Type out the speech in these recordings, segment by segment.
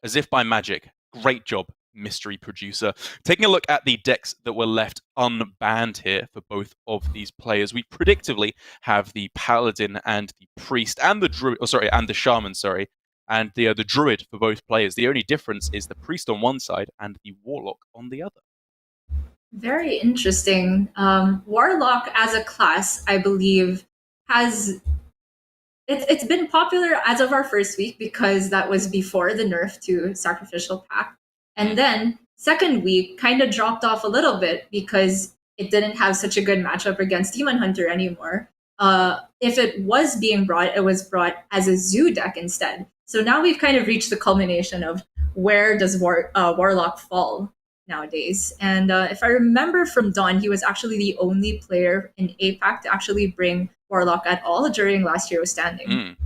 as if by magic. Great job, mystery producer. Taking a look at the decks that were left unbanned here for both of these players, we predictably have the Paladin and the Priest and the Druid, and the Shaman, and the Druid for both players. The only difference is the Priest on one side and the Warlock on the other. Very interesting. Warlock as a class, I believe, has it's been popular as of our first week because that was before the nerf to Sacrificial Pact. And then second week kind of dropped off a little bit because it didn't have such a good matchup against Demon Hunter anymore. If it was being brought, it was brought as a zoo deck instead. So now we've kind of reached the culmination of where does Warlock fall nowadays. And if I remember from DawN, he was actually the only player in APAC to actually bring Warlock at all during last year was standing.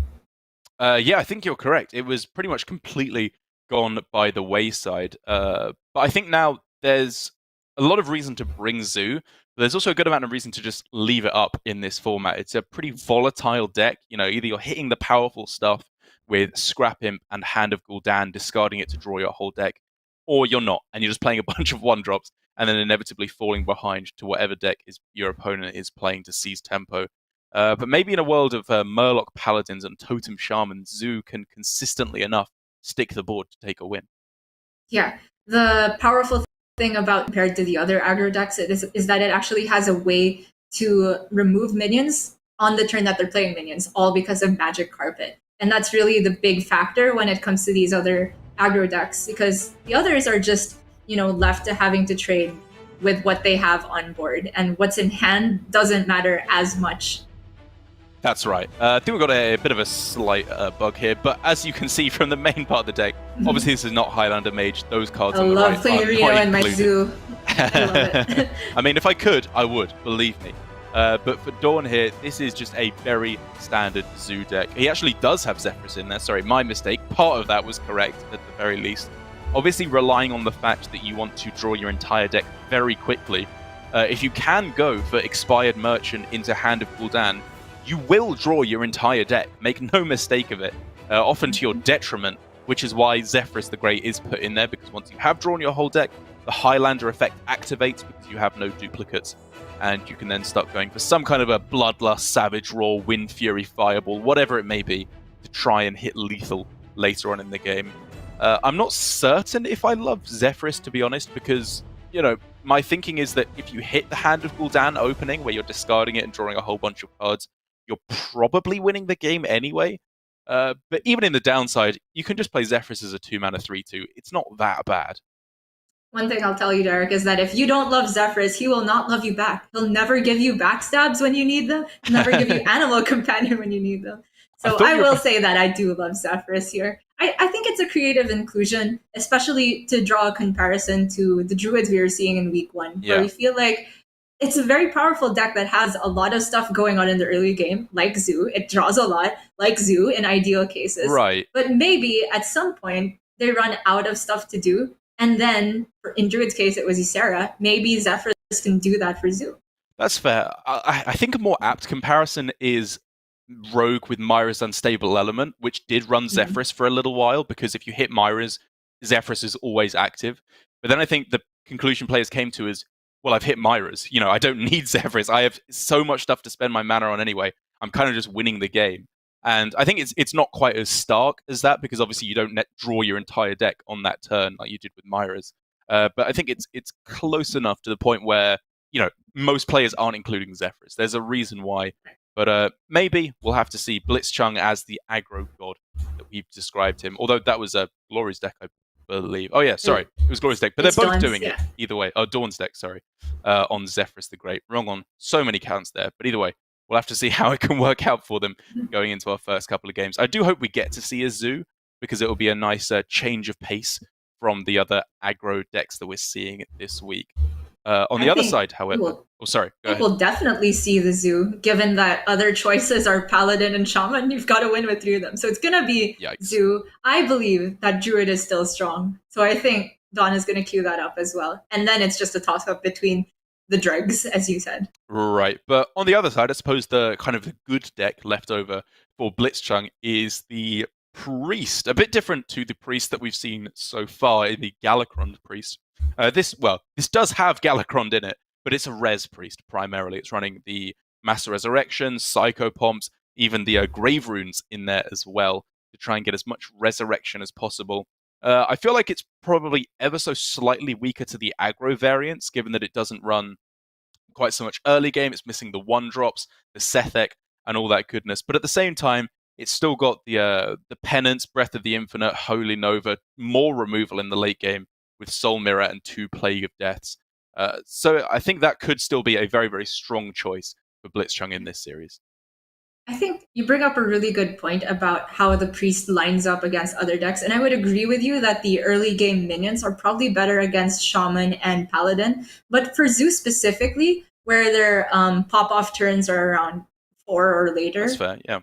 Yeah, I think you're correct. It was pretty much completely gone by the wayside. But I think now there's a lot of reason to bring Zoo, but there's also a good amount of reason to just leave it up in this format. It's a pretty volatile deck. You know, either you're hitting the powerful stuff with Scrap Imp and Hand of Gul'dan, discarding it to draw your whole deck, or you're not, and you're just playing a bunch of 1-drops and then inevitably falling behind to whatever deck your opponent is playing to seize tempo. But maybe in a world of Murloc Paladins and Totem Shamans, Zoo can consistently enough stick the board to take a win. Yeah, the powerful thing about compared to the other aggro decks is that it actually has a way to remove minions on the turn that they're playing minions, all because of Magic Carpet. And that's really the big factor when it comes to these other aggro decks, because the others are just, left to having to trade with what they have on board, and what's in hand doesn't matter as much. That's right. I think we've got a bit of a slight bug here, but as you can see from the main part of the deck, obviously this is not Highlander Mage. Those cards on the right I love playing Rio and my Zoo. I love it. I mean, if I could, I would, believe me. But for DawN here, this is just a very standard Zoo deck. He actually does have Zephrys in there. Sorry, my mistake. Part of that was correct, at the very least. Obviously, relying on the fact that you want to draw your entire deck very quickly, if you can go for Expired Merchant into Hand of Gul'dan, you will draw your entire deck. Make no mistake of it. Often to your detriment, which is why Zephrys the Great is put in there, because once you have drawn your whole deck, the Highlander effect activates because you have no duplicates, and you can then start going for some kind of a Bloodlust, Savage Roar, Wind Fury, Fireball, whatever it may be, to try and hit lethal later on in the game. I'm not certain if I love Zephrys, to be honest, because, my thinking is that if you hit the Hand of Gul'dan opening, where you're discarding it and drawing a whole bunch of cards, you're probably winning the game anyway. But even in the downside, you can just play Zephrys as a 2-mana 3/2. It's not that bad. One thing I'll tell you, Derek, is that if you don't love Zephrys, he will not love you back. He'll never give you backstabs when you need them. He'll never give you Animal Companion when you need them. So I will say that I do love Zephrys here. I think it's a creative inclusion, especially to draw a comparison to the Druids we were seeing in week 1, where we feel like it's a very powerful deck that has a lot of stuff going on in the early game, like Zoo. It draws a lot, like Zoo in ideal cases. Right. But maybe at some point they run out of stuff to do. And then in Druid's case, it was Ysera. Maybe Zephrys can do that for Zoo. That's fair. I think a more apt comparison is Rogue with Myra's Unstable Element, which did run Zephrys for a little while, because if you hit Myra's, Zephrys is always active. But then I think the conclusion players came to is, well, I've hit Myra's. I don't need Zephrys. I have so much stuff to spend my mana on anyway. I'm kind of just winning the game. And I think it's not quite as stark as that, because obviously you don't draw your entire deck on that turn like you did with Myra's. But I think it's close enough to the point where, most players aren't including Zephrys. There's a reason why. But maybe we'll have to see blitzchung as the aggro god that we've described him. Although that was a Glory's deck, I believe. Oh yeah, sorry, it was Glory's deck, but they're both doing it either way. Oh, DawN's deck, sorry, on Zephrys the Great. Wrong on so many counts there, but either way, we'll have to see how it can work out for them going into our first couple of games. I do hope we get to see a Zoo, because it will be a nice change of pace from the other aggro decks that we're seeing this week. On the other side, however, we'll definitely see the Zoo, given that other choices are Paladin and Shaman. You've got to win with 3 of them. So it's going to be Zoo. I believe that Druid is still strong. So I think DawN is going to queue that up as well. And then it's just a toss-up between the dregs, as you said. Right. But on the other side, I suppose the kind of the good deck left over for blitzchung is the Priest, a bit different to the Priest that we've seen so far in the Galakron Priest. This does have Galakron in it, but it's a Res Priest primarily. It's running the Master Resurrection, Psychopomps, even the Grave Runes in there as well to try and get as much Resurrection as possible. I feel like it's probably ever so slightly weaker to the aggro variants, given that it doesn't run quite so much early game. It's missing the 1-drops, the Sethek, and all that goodness. But at the same time, it's still got the Penance, Breath of the Infinite, Holy Nova, more removal in the late game with Soul Mirror and 2 Plague of Deaths. So I think that could still be a very, very strong choice for blitzchung in this series. I think you bring up a really good point about how the Priest lines up against other decks, and I would agree with you that the early game minions are probably better against Shaman and Paladin. But for Zoo specifically, where their pop-off turns are around 4 or later, that's fair, yeah.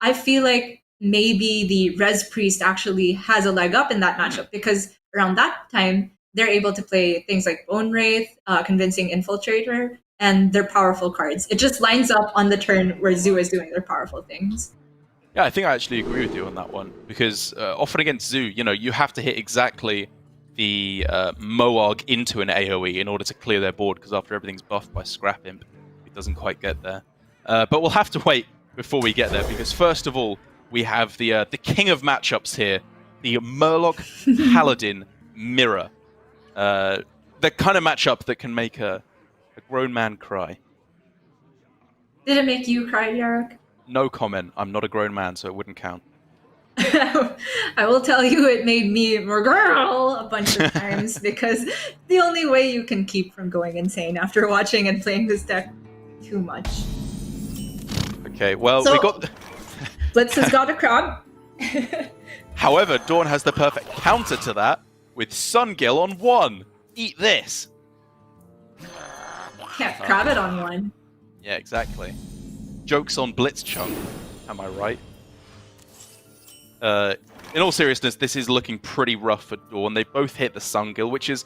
I feel like maybe the Res Priest actually has a leg up in that matchup, because around that time, they're able to play things like Bone Wraith, Convincing Infiltrator, and they're powerful cards. It just lines up on the turn where Zoo is doing their powerful things. Yeah, I think I actually agree with you on that one, because often against Zoo, you have to hit exactly the Moarg into an AoE in order to clear their board, because after everything's buffed by Scrap Imp, it doesn't quite get there. But we'll have to wait before we get there, because first of all, we have the king of matchups here, the Murloc Paladin Mirror. The kind of matchup that can make a grown man cry. Did it make you cry, Yarok? No comment. I'm not a grown man, so it wouldn't count. I will tell you, it made me girl a bunch of times, because the only way you can keep from going insane after watching and playing this deck too much. Okay, well, so, we got... Blitz has got a crab. However, DawN has the perfect counter to that with Sungill on 1. Eat this. Can't crab it on 1. Yeah, exactly. Jokes on blitzchung. Am I right? In all seriousness, this is looking pretty rough for DawN. They both hit the Sungill, which is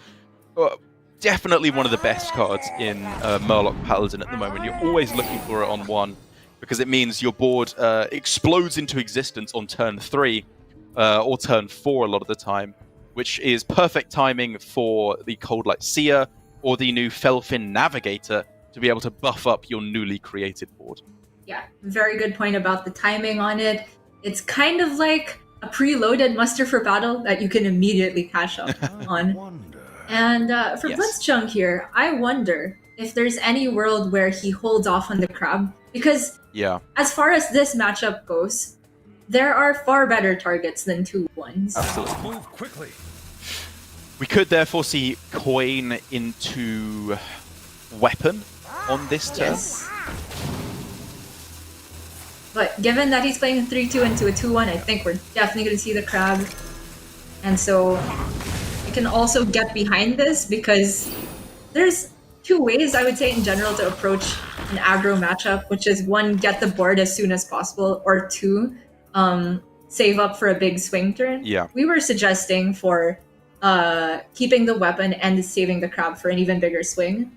definitely one of the best cards in Murloc Paladin at the moment. You're always looking for it on 1, because it means your board explodes into existence on turn 3 or turn 4 a lot of the time, which is perfect timing for the Coldlight Seer or the new Felfin Navigator to be able to buff up your newly created board. Yeah, very good point about the timing on it. It's kind of like a preloaded muster for battle that you can immediately cash up on. And for blitzchung here, I wonder if there's any world where he holds off on the crab, because as far as this matchup goes, there are far better targets than 2/1s. Absolutely. Move quickly. We could therefore see coin into weapon on this turn. Yes. But given that he's playing a 3/2 into a 2/1, I think we're definitely going to see the crab. And so I can also get behind this, because there's 2 ways, I would say, in general to approach an aggro matchup, which is 1, get the board as soon as possible, or 2, save up for a big swing turn. Yeah. We were suggesting for keeping the weapon and saving the crab for an even bigger swing.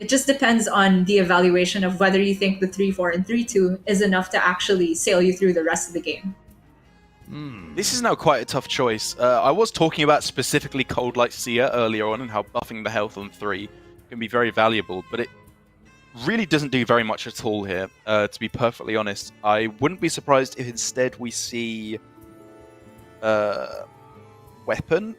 It just depends on the evaluation of whether you think the 3/4 and 3/2 is enough to actually sail you through the rest of the game. This is now quite a tough choice. I was talking about specifically Coldlight Seer earlier on, and how buffing the health on 3 can be very valuable, but it really doesn't do very much at all here, to be perfectly honest. I wouldn't be surprised if instead we see weapon.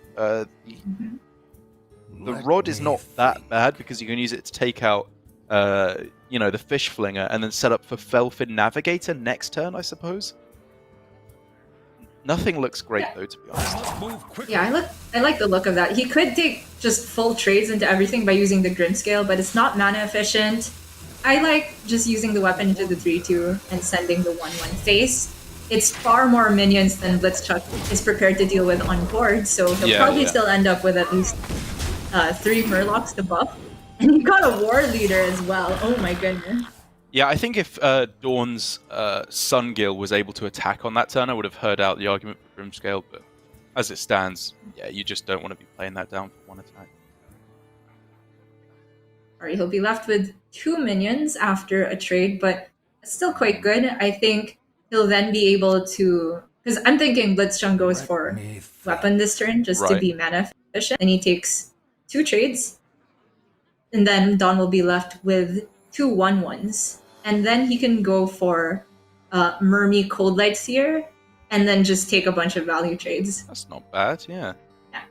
The rod is not that bad, because you can use it to take out the fish flinger, and then set up for Felfin Navigator next turn, I suppose. Nothing looks great though, to be honest. Yeah, I like the look of that. He could take just full trades into everything by using the Grim Scale, but it's not mana efficient. I like just using the weapon into the 3/2 and sending the 1/1 face. It's far more minions than blitzchung is prepared to deal with on board, so he'll probably still end up with at least 3 Murlocs to buff. And he got a War Leader as well. Oh my goodness. Yeah, I think if DawN's Sungill was able to attack on that turn, I would have heard out the argument for Grimscale, but as it stands, yeah, you just don't want to be playing that down for 1 attack. Alright, he'll be left with 2 minions after a trade, but it's still quite good. I think he'll then be able to because I'm thinking blitzchung goes for weapon this turn just to Right. be mana efficient, and he takes 2 trades, and then DawN will be left with 2 1/1s, and then he can go for Mermy Cold Light Seer, and then just take a bunch of value trades. That's not bad, yeah. Yeah.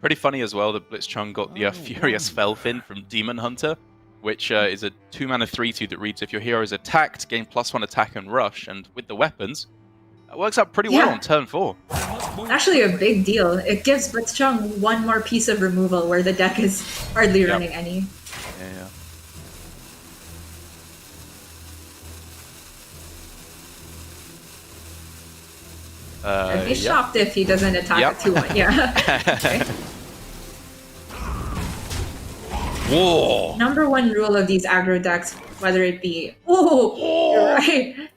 Pretty funny as well that blitzchung got the Furious Felfin from Demon Hunter, which is a 2-mana 3/2 that reads if your hero is attacked, gain +1 attack and rush, and with the weapons, that works out pretty well on turn 4. It's actually a big deal. It gives blitzchung 1 more piece of removal where the deck is hardly running any. Yeah. I'd be shocked if he doesn't attack a 2/1. Yeah. Okay. Whoa! Number 1 rule of these aggro decks, whether it be you're right.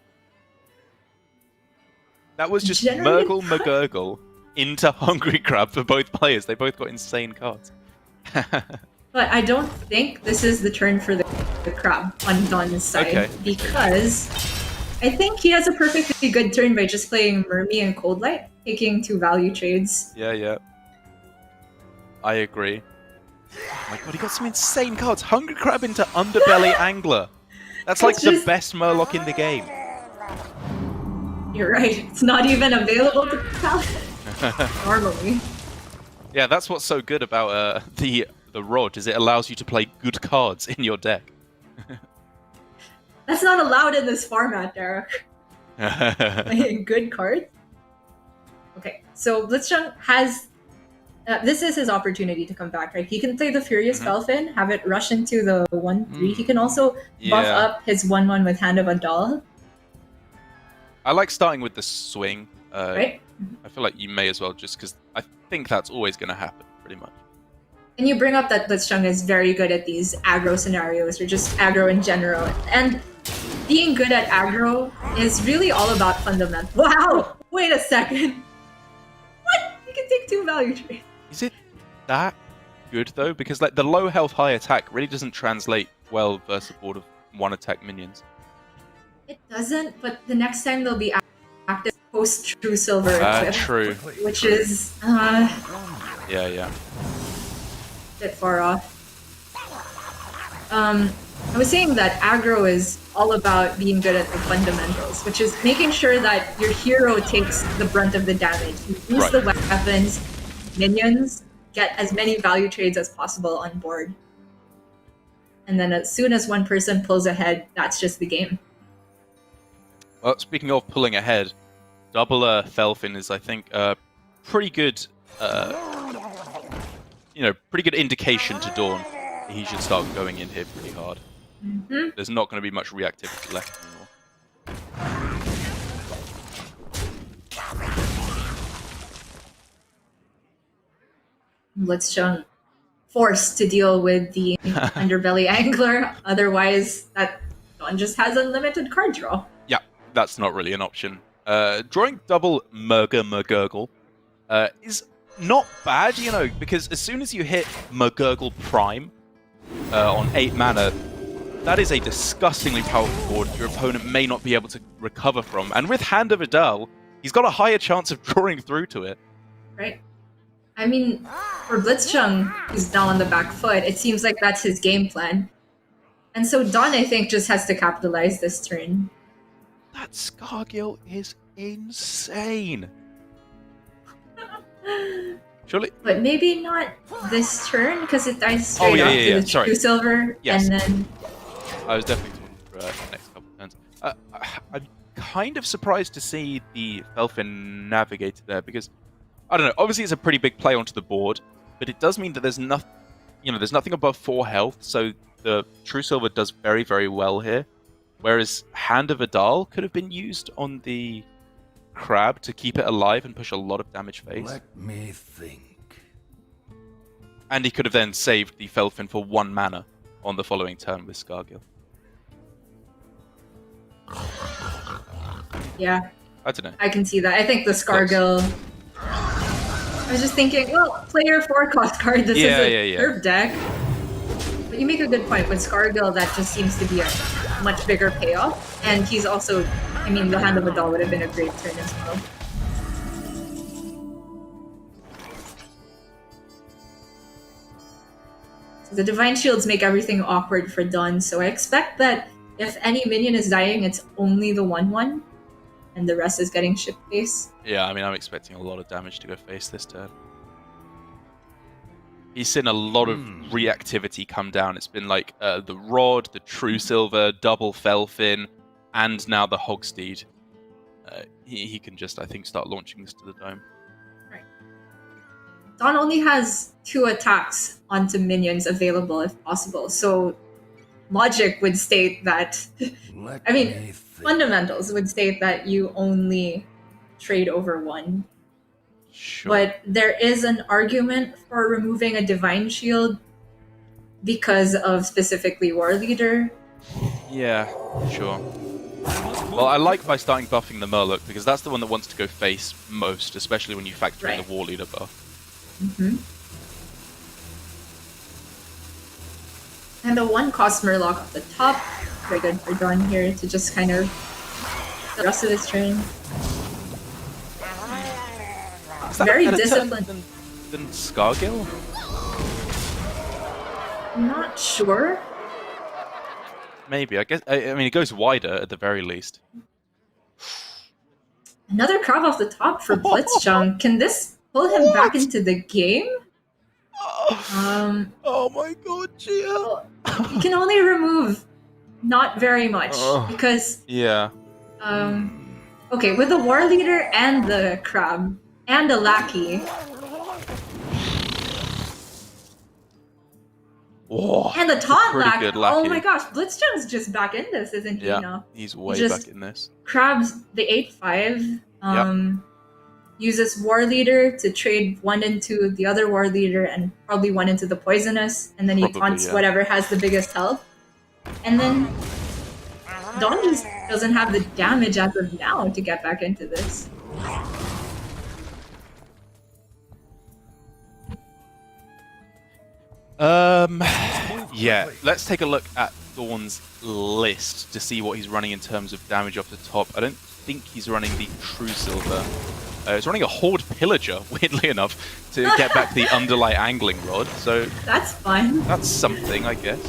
That was just Generate- Murgle McGurgle into Hungry Crab for both players. They both got insane cards. But I don't think this is the turn for the crab on DawN's side, because I think he has a perfectly good turn by just playing Mermy and Cold Light, taking 2 value trades. Yeah. I agree. Oh my god, he got some insane cards. Hungry Crab into Underbelly Angler. That's like the best Murloc in the game. You're right. It's not even available to Paladin normally. Yeah, that's what's so good about the Rod, is it allows you to play good cards in your deck. That's not allowed in this format, Derek. Playing good cards. Okay, so blitzchung has... this is his opportunity to come back, right? He can play the Furious Felfin, have it rush into the 1/3. He can also buff up his 1/1 with Hand of Adal. I like starting with the swing. Right? I feel like you may as well, just because I think that's always going to happen, pretty much. And you bring up that blitzchung is very good at these aggro scenarios, or just aggro in general. And being good at aggro is really all about fundamental. Wow! Wait a second. What? You can take 2 value trades. Is it that good, though? Because like the low health, high attack really doesn't translate well versus a board of 1 attack minions. It doesn't, but the next time they'll be active post True Silver equip, True. which is Yeah. a bit far off. I was saying that aggro is all about being good at the fundamentals, which is making sure that your hero takes the brunt of the damage. You use the weapons, minions, get as many value trades as possible on board. And then as soon as one person pulls ahead, that's just the game. Well, speaking of pulling ahead, double Felfin is, I think, pretty good. Pretty good indication to DawN. He should start going in here pretty hard. There's not going to be much reactivity left anymore. blitzchung forced to deal with the Underbelly Angler. Otherwise, that DawN just has unlimited card draw. Yeah, that's not really an option. Drawing double McGurgle is not bad, because as soon as you hit McGurgle Prime on 8 mana, that is a disgustingly powerful board your opponent may not be able to recover from. And with Hand of Adal, he's got a higher chance of drawing through to it. Right. I mean, for blitzchung, who's now on the back foot, it seems like that's his game plan. And so DawN, I think, just has to capitalize this turn. That Scargill is insane. Surely. But maybe not this turn, because it dies straight off to the True Silver, and then... I was definitely talking for the next couple of turns. I'm kind of surprised to see the Felfin Navigator there, because, I don't know, obviously it's a pretty big play onto the board, but it does mean that there's nothing above 4 health, so the True Silver does very, very well here. Whereas Hand of Adal could have been used on the Crab to keep it alive and push a lot of damage phase. Let me think. And he could have then saved the Felfin for 1 mana on the following turn with Scargill. Yeah. I don't know. I can see that. I think the Scargill... I was just thinking, well, player 4 cost card, this is a curve deck. But you make a good point. With Scargill, that just seems to be a much bigger payoff. And he's also I mean, the Hand of a Doll would have been a great turn as well. So the Divine Shields make everything awkward for DawN, so I expect that if any minion is dying, it's only the 1/1, and the rest is getting ship face. Yeah, I mean, I'm expecting a lot of damage to go face this turn. He's seen a lot of reactivity come down. It's been like the Rod, the True Silver, double Felfin, and now the Hogsteed. He can just, I think, start launching this to the dome. Right. DawN only has 2 attacks onto minions available if possible, so logic would state that... I mean, fundamentals would state that you only trade over 1. Sure. But there is an argument for removing a Divine Shield because of specifically War Leader. Yeah, sure. Well, I like by starting buffing the Murloc, because that's the one that wants to go face most, especially when you factor in the War Leader buff. And the 1-cost Murloc off the top, very good for DawN here to just kind of the rest of his turn. Very disciplined. Than Scargill? I'm not sure. Maybe. I guess. I mean, it goes wider at the very least. Another crab off the top for blitzchung. Can this pull him back into the game? Oh my god, Gia! You can only remove not very much because okay, with the War Leader and the crab and the lackey. Oh, and the taunt lackey. Lackey. Oh my gosh, blitzchung's just back in this, isn't he? Yeah, he's way back in this. Crabs the 8/5. Uses War Leader to trade 1 into the other War Leader and probably 1 into the Poisonous, and then he taunts whatever has the biggest health. And then DawN just doesn't have the damage as of now to get back into this. Yeah, let's take a look at DawN's list to see what he's running in terms of damage off the top. I don't think he's running the True Silver. He's running a Horde Pillager, weirdly enough, to get back the Underlight Angling Rod. So that's fun. That's something, I guess.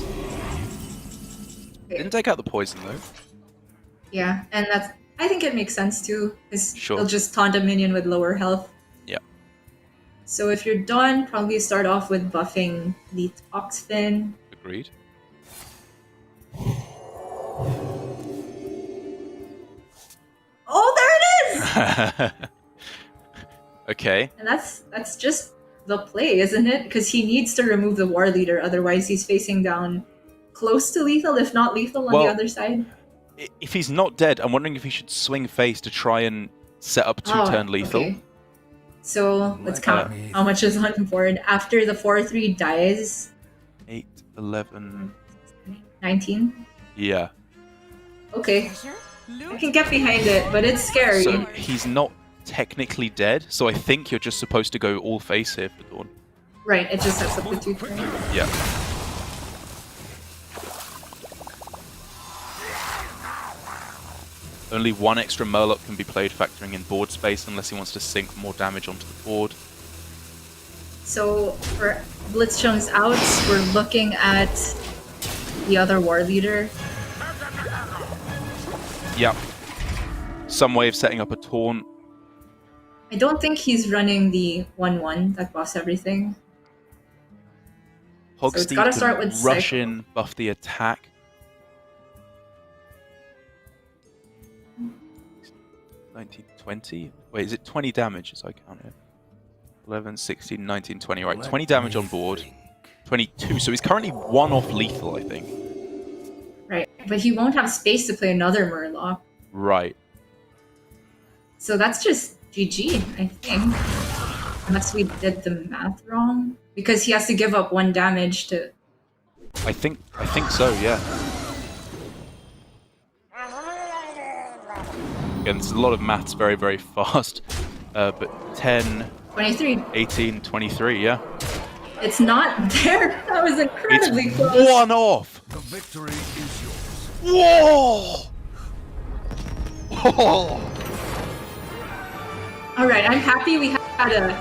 Didn't take out the poison though. Yeah, and that's. I think it makes sense too, because he'll just taunt a minion with lower health. Yeah. So if you're done, probably start off with buffing the Oxfin. Agreed. Oh, there it is! Okay. And that's just the play, isn't it? Because he needs to remove the War Leader, otherwise he's facing down close to lethal, if not lethal, on the other side. If he's not dead, I'm wondering if he should swing face to try and set up 2-turn lethal. Okay. So let's count how much is on board. After the 4/3 dies... 8, 11... 19? Yeah. Okay. I can get behind it, but it's scary. So he's not technically dead, so I think you're just supposed to go all face here for DawN. Right, it just sets up the 2-turn. Yeah. Only 1 extra Murloc can be played, factoring in board space, unless he wants to sink more damage onto the board. So for blitzchung's outs, we're looking at the other War Leader. Yep. Some way of setting up a taunt. I don't think he's running the 1/1 that buffs everything. Hogsteed gotta start with rush in, buff the attack. 19, 20? Wait, is it 20 damage as I count it? 11, 16, 19, 20. Right, 20 damage on board. 22. So he's currently 1 off lethal, I think. Right, but he won't have space to play another Murloc. Right. So that's just GG, I think. Unless we did the math wrong. Because he has to give up 1 damage to... I think so, yeah. Again, there's a lot of maths very, very fast. But 10... 23. 18, 23, yeah. It's not there. That was incredibly close. 1 off! The victory is yours. Whoa! Oh. All right, I'm happy we had a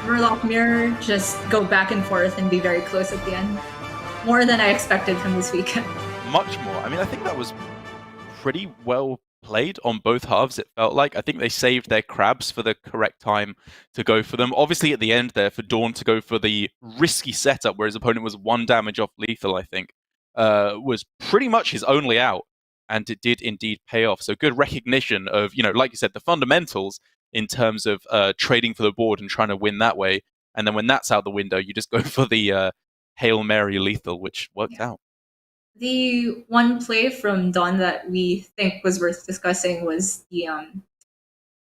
Murloc mirror just go back and forth and be very close at the end. More than I expected from this weekend. Much more. I mean, I think that was pretty well played on both halves, it felt like. I think they saved their crabs for the correct time to go for them. Obviously, at the end there, for DawN to go for the risky setup where his opponent was 1 damage off lethal, I think, was pretty much his only out. And it did indeed pay off. So good recognition of, like you said, the fundamentals in terms of trading for the board and trying to win that way. And then when that's out the window, you just go for the Hail Mary lethal, which worked out. The one play from DawN that we think was worth discussing was the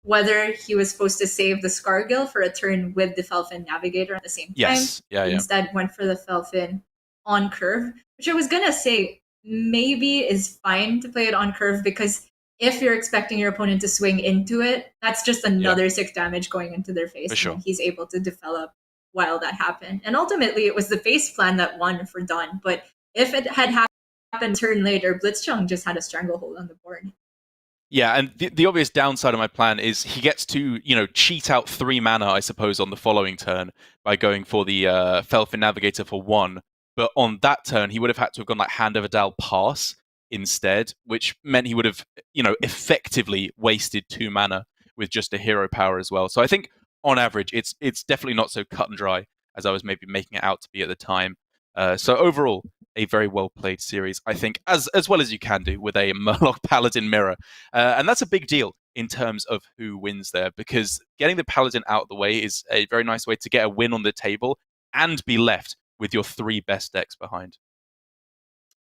whether he was supposed to save the Scargill for a turn with the Felfin Navigator at the same time. Yes, yeah. Instead went for the Felfin on curve, which I was going to say maybe is fine to play it on curve, because if you're expecting your opponent to swing into it, that's just another 6 damage going into their face. For sure. And he's able to develop while that happened. And ultimately, it was the face plan that won for DawN. But if it had happened turn later, blitzchung just had a stranglehold on the board. Yeah, and the obvious downside of my plan is he gets to, cheat out 3 mana, I suppose, on the following turn by going for the Felfin Navigator for 1. But on that turn, he would have had to have gone like Hand of Adal Pass instead, which meant he would have, effectively wasted 2 mana with just a hero power as well. So I think, on average, it's definitely not so cut and dry as I was maybe making it out to be at the time. So overall, a very well-played series, I think, as well as you can do with a Murloc Paladin mirror. And that's a big deal in terms of who wins there, because getting the Paladin out of the way is a very nice way to get a win on the table and be left with your 3 best decks behind.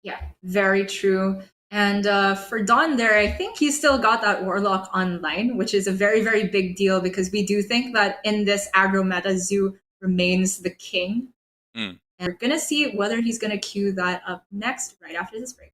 Yeah, very true. And for DawN there, I think he's still got that Warlock online, which is a very, very big deal, because we do think that in this aggro meta, Zoo remains the king. And we're going to see whether he's going to queue that up next, right after this break.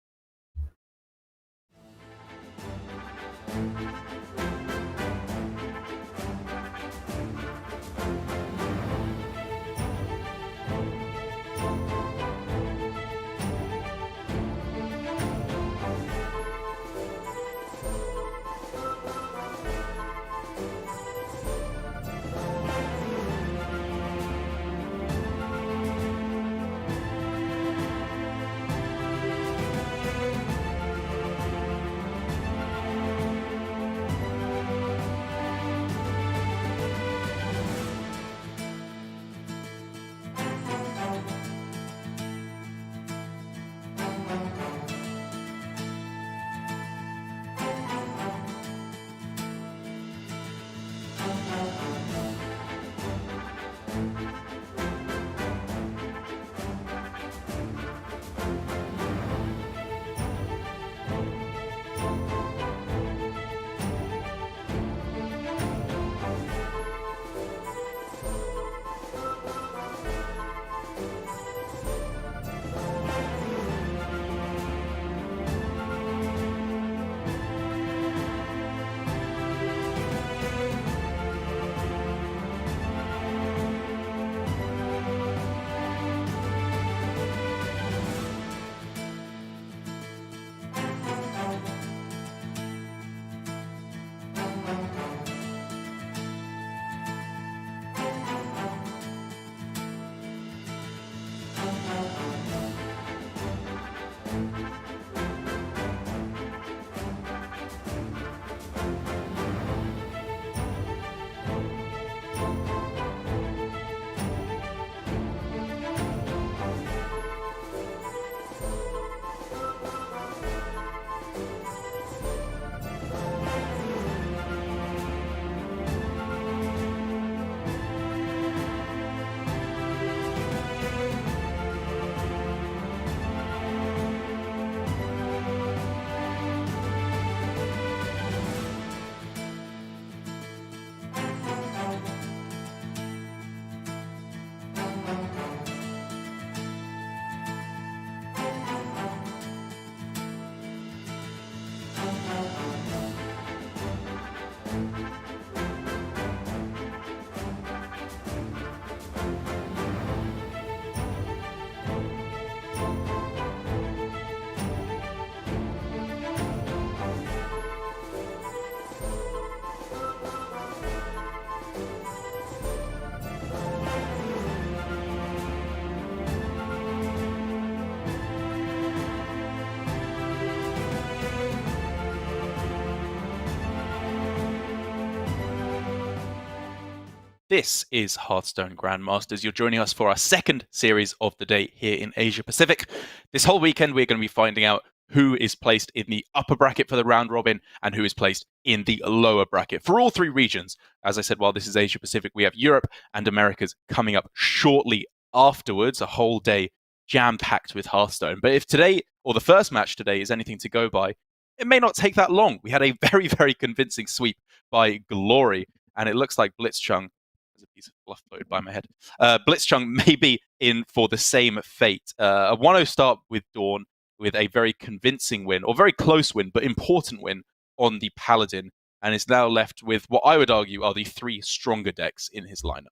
This is Hearthstone Grandmasters. You're joining us for our second series of the day here in Asia Pacific. This whole weekend, we're going to be finding out who is placed in the upper bracket for the round robin and who is placed in the lower bracket for all three regions. As I said, while this is Asia Pacific, we have Europe and Americas coming up shortly afterwards, a whole day jam-packed with Hearthstone. But if today, or the first match today, is anything to go by, it may not take that long. We had a very, very convincing sweep by Glory, and it looks like blitzchung, there's a piece of fluff floated by my head, blitzchung may be in for the same fate. A 1-0 start with DawN, with a very convincing win, or very close win, but important win on the Paladin, and is now left with what I would argue are the three stronger decks in his lineup.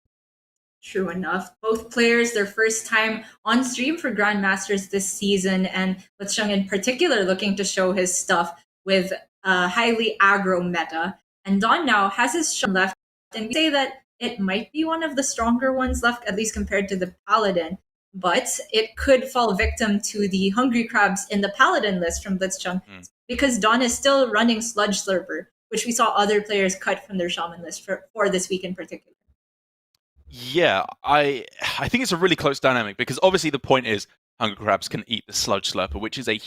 True enough. Both players, their first time on stream for Grandmasters this season, and blitzchung in particular looking to show his stuff with a highly aggro meta. And DawN now has his shaman left, and we say that it might be one of the stronger ones left, at least compared to the Paladin, but it could fall victim to the Hungry Crabs in the Paladin list from blitzchung, because DawN is still running Sludge Slurper, which we saw other players cut from their shaman list for this week in particular. Yeah, I think it's a really close dynamic, because obviously the point is Hungry Crabs can eat the Sludge Slurper, which is a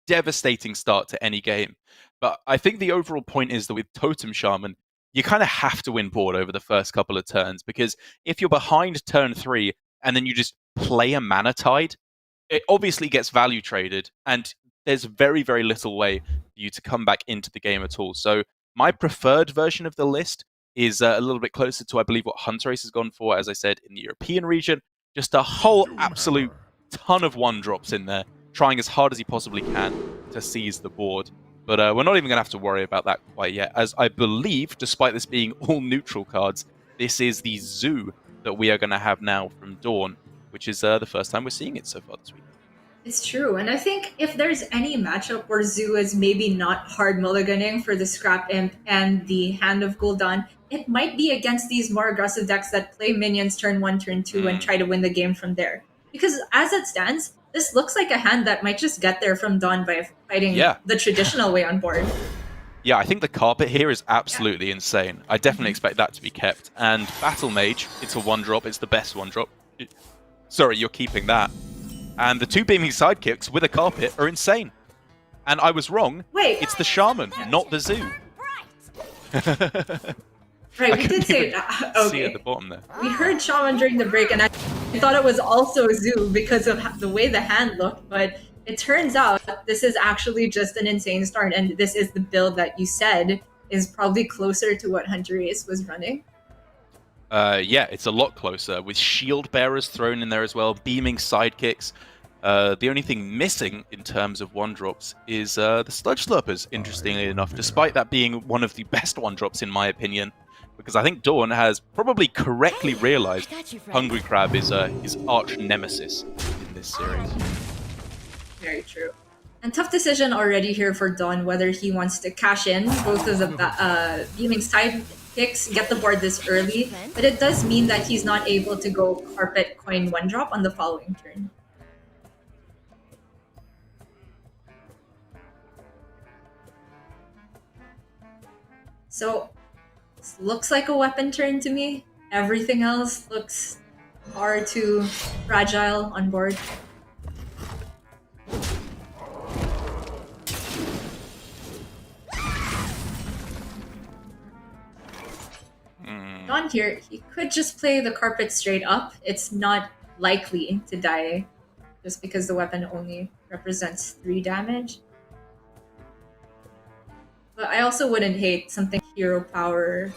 devastating start to any game. But I think the overall point is that with Totem Shaman, you kind of have to win board over the first couple of turns, because if you're behind turn 3 and then you just play a Mana Tide, it obviously gets value traded, and there's very, very little way for you to come back into the game at all. So my preferred version of the list is a little bit closer to, I believe, what Hunter-Ace has gone for, as I said, in the European region. Just a whole absolute ton of 1-drops in there, trying as hard as he possibly can to seize the board. But we're not even going to have to worry about that quite yet, as I believe, despite this being all neutral cards, this is the Zoo that we are going to have now from DawN, which is the first time we're seeing it so far this week. It's true, and I think if there's any matchup where Zoo is maybe not hard mulliganing for the Scrap Imp and the Hand of Gul'dan, it might be against these more aggressive decks that play minions turn 1, turn 2, and try to win the game from there. Because as it stands, this looks like a hand that might just get there from DawN by fighting the traditional way on board. Yeah, I think the carpet here is absolutely insane. I definitely expect that to be kept. And Battle Mage, it's a 1-drop, it's the best 1-drop. Sorry, you're keeping that. And the 2 Beaming Sidekicks with a carpet are insane. And I was wrong. Wait. It's the Shaman, not the Zoo. Right, we did say that. Okay. See at the bottom there. We heard Shaman during the break, and I thought it was also Zoo because of the way the hand looked, but it turns out this is actually just an insane start, and this is the build that you said is probably closer to what Hunter-Ace was running. Yeah, it's a lot closer, with Shield Bearers thrown in there as well, Beaming Sidekicks. The only thing missing in terms of 1-drops is the Sludge Slurpers, interestingly enough, despite that being one of the best 1-drops in my opinion, because I think DawN has probably correctly realized Hungry Crab is his arch nemesis in this series. Very true. And tough decision already here for DawN, whether he wants to cash in both of the Beaming Sidekicks, get the board this early, but it does mean that he's not able to go Carpet Coin 1-drop on the following turn. So, this looks like a weapon turn to me. Everything else looks far too fragile on board. DawN here, he could just play the carpet straight up. It's not likely to die just because the weapon only represents 3 damage. But I also wouldn't hate something Hero Power.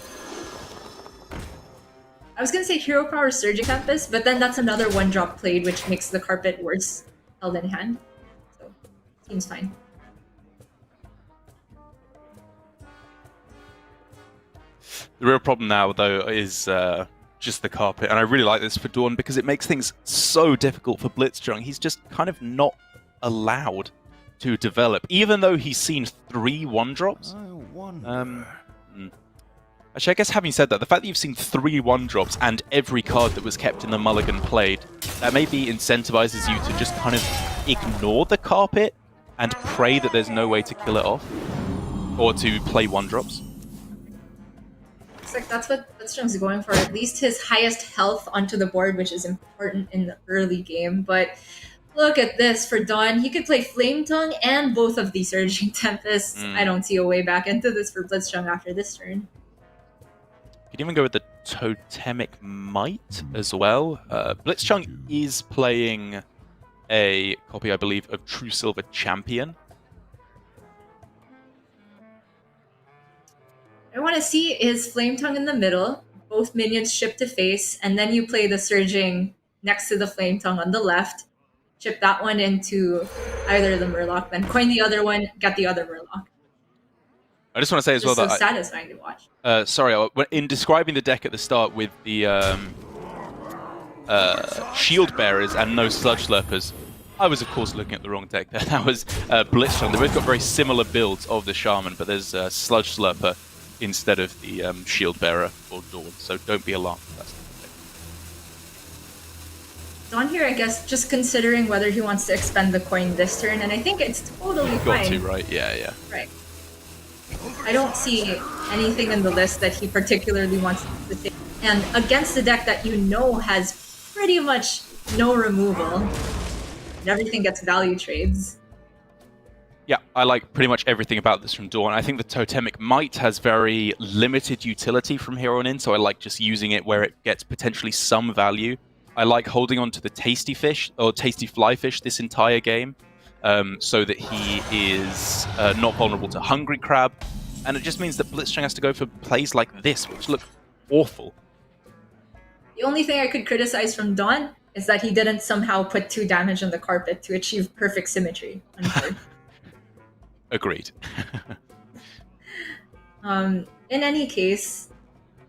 I was gonna say Hero Power Surging Tempest, but then that's another 1-drop played, which makes the carpet worse held in hand. So, seems fine. The real problem now, though, is just the carpet. And I really like this for DawN because it makes things so difficult for blitzchung. He's just kind of not allowed to develop, even though he's seen 3 1-drops. Actually, I guess having said that, the fact that you've seen 3 1-drops and every card that was kept in the mulligan played, that maybe incentivizes you to just kind of ignore the carpet and pray that there's no way to kill it off, or to play 1-drops. Looks like that's what blitzchung's going for. At least his highest health onto the board, which is important in the early game. But look at this for DawN. He could play Flame Tongue and both of the Surging Tempests. I don't see a way back into this for blitzchung after this turn. You could even go with the Totemic Might as well. Blitzchung is playing a copy, I believe, of True Silver Champion. I want to see his Flame Tongue in the middle, both minions ship to face, and then you play the Surging next to the Flame Tongue on the left, chip that one into either the Murloc, then coin the other one, get the other Murloc. I just want to say as well so that satisfying to watch. Sorry, in describing the deck at the start with the Shield Bearers and no Sludge Slurpers, I was of course looking at the wrong deck there. That was blitzchung. They both got very similar builds of the shaman, but there's Sludge Slurper instead of the Shield Bearer or DawN, so don't be alarmed. That's DawN here, I guess, just considering whether he wants to expend the coin this turn, and I think it's totally fine. Got to, right? Yeah. Right. I don't see anything in the list that he particularly wants to take. And against a deck that you know has pretty much no removal, and everything gets value trades. Yeah, I like pretty much everything about this from DawN. I think the Totemic Might has very limited utility from here on in, so I like just using it where it gets potentially some value. I like holding on to the Tasty Fish, or Tasty Fly Fish this entire game, so that he is not vulnerable to Hungry Crab, and it just means that blitzchung has to go for plays like this, which look awful. The only thing I could criticize from DawN is that he didn't somehow put 2 damage on the carpet to achieve perfect symmetry. Agreed. In any case,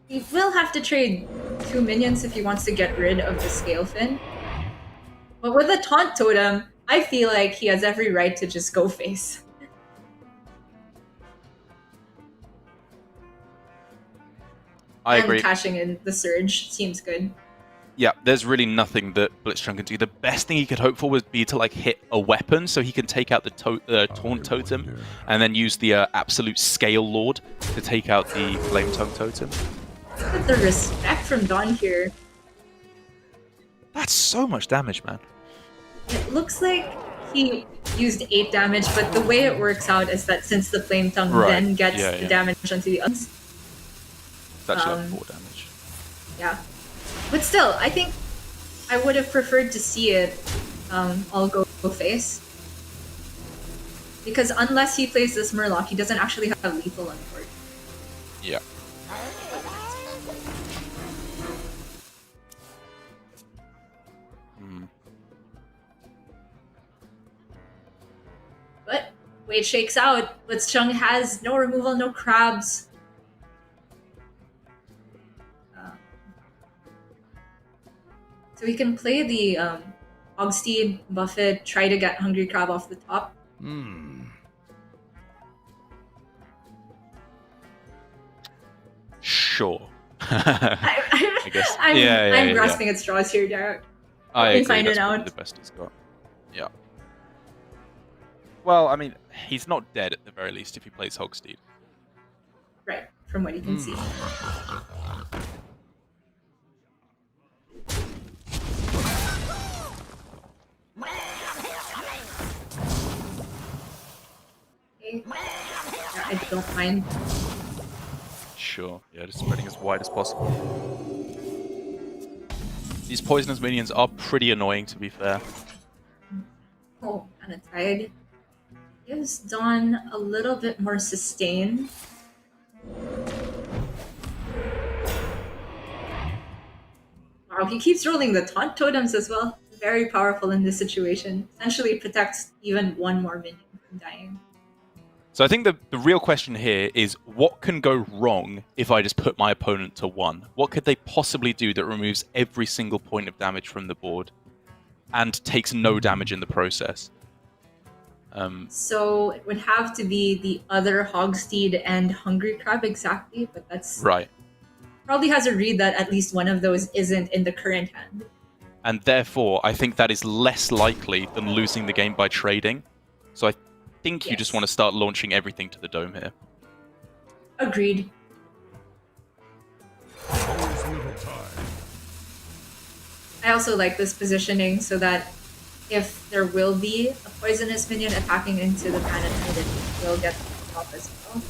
he will have to trade 2 minions if he wants to get rid of the Scale Fin. But with a Taunt Totem, I feel like he has every right to just go face. I agree. And cashing in the Surge seems good. Yeah, there's really nothing that blitzchung can do. The best thing he could hope for would be to like hit a weapon, so he can take out the Taunt Totem, and then use the Absolute Scale Lord to take out the Flame Tongue Totem. Look at the respect from DawN here. That's so much damage, man. It looks like he used 8 damage, but the way it works out is that since the Flame Tongue then gets the damage onto the others. It's actually like 4 damage. Yeah. But still, I think I would have preferred to see it all go face. Because unless he plays this Murloc, he doesn't actually have lethal on board. Yeah. But way it shakes out, blitzchung has no removal, no crabs. So we can play the Hogsteed, buff it, try to get Hungry Crab off the top. Sure. I guess. I'm grasping at straws here, Derek. I agree. Find That's it probably out. the best he's got. Yeah. Well, I mean, he's not dead at the very least if he plays Hogsteed. Right, from what you can see. Okay. Yeah, I don't mind. Sure. Yeah, just spreading as wide as possible. These poisonous minions are pretty annoying, to be fair. Oh, and a tide. Gives DawN a little bit more sustain. Wow, he keeps rolling the taunt totems as well. Very powerful in this situation. Essentially protects even one more minion from dying. So I think the real question here is, what can go wrong if I just put my opponent to 1? What could they possibly do that removes every single point of damage from the board and takes no damage in the process? So it would have to be the other Hogsteed and Hungry Crab exactly, but that's... Right. Probably has a read that at least one of those isn't in the current hand. And therefore, I think that is less likely than losing the game by trading. So I think you just want to start launching everything to the dome here. Agreed. I also like this positioning so that if there will be a poisonous minion attacking into the mana trinity, it will get to the top as well.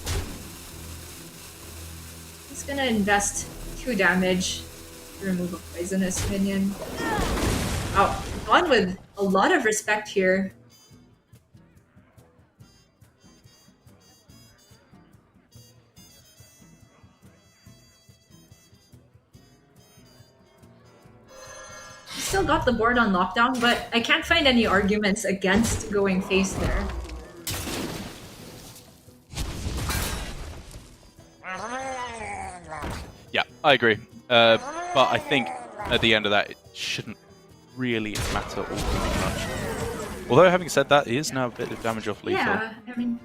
He's gonna invest 2 damage to remove a poisonous minion. Wow, DawN with a lot of respect here. He still got the board on lockdown, but I can't find any arguments against going face there. Yeah, I agree. But I think at the end of that, it shouldn't really matter all too much. Although, having said that, he is now a bit of damage off lethal. Yeah, I mean...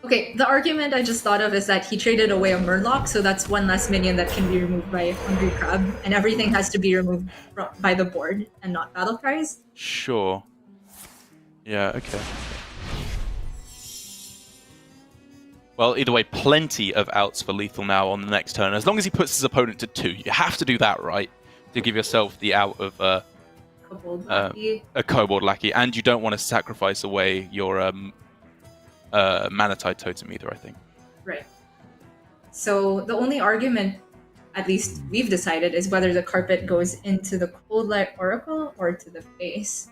Okay, the argument I just thought of is that he traded away a Murloc, so that's 1 less minion that can be removed by Hungry Crab, and everything has to be removed by the board and not battle cries. Sure. Yeah, okay. Well, either way, plenty of outs for lethal now on the next turn. As long as he puts his opponent to 2, you have to do that, right? To give yourself the out of a Kobold Lackey, and you don't want to sacrifice away your Manatide Totem either, I think. Right. So the only argument, at least we've decided, is whether the carpet goes into the Cold Light Oracle or to the face.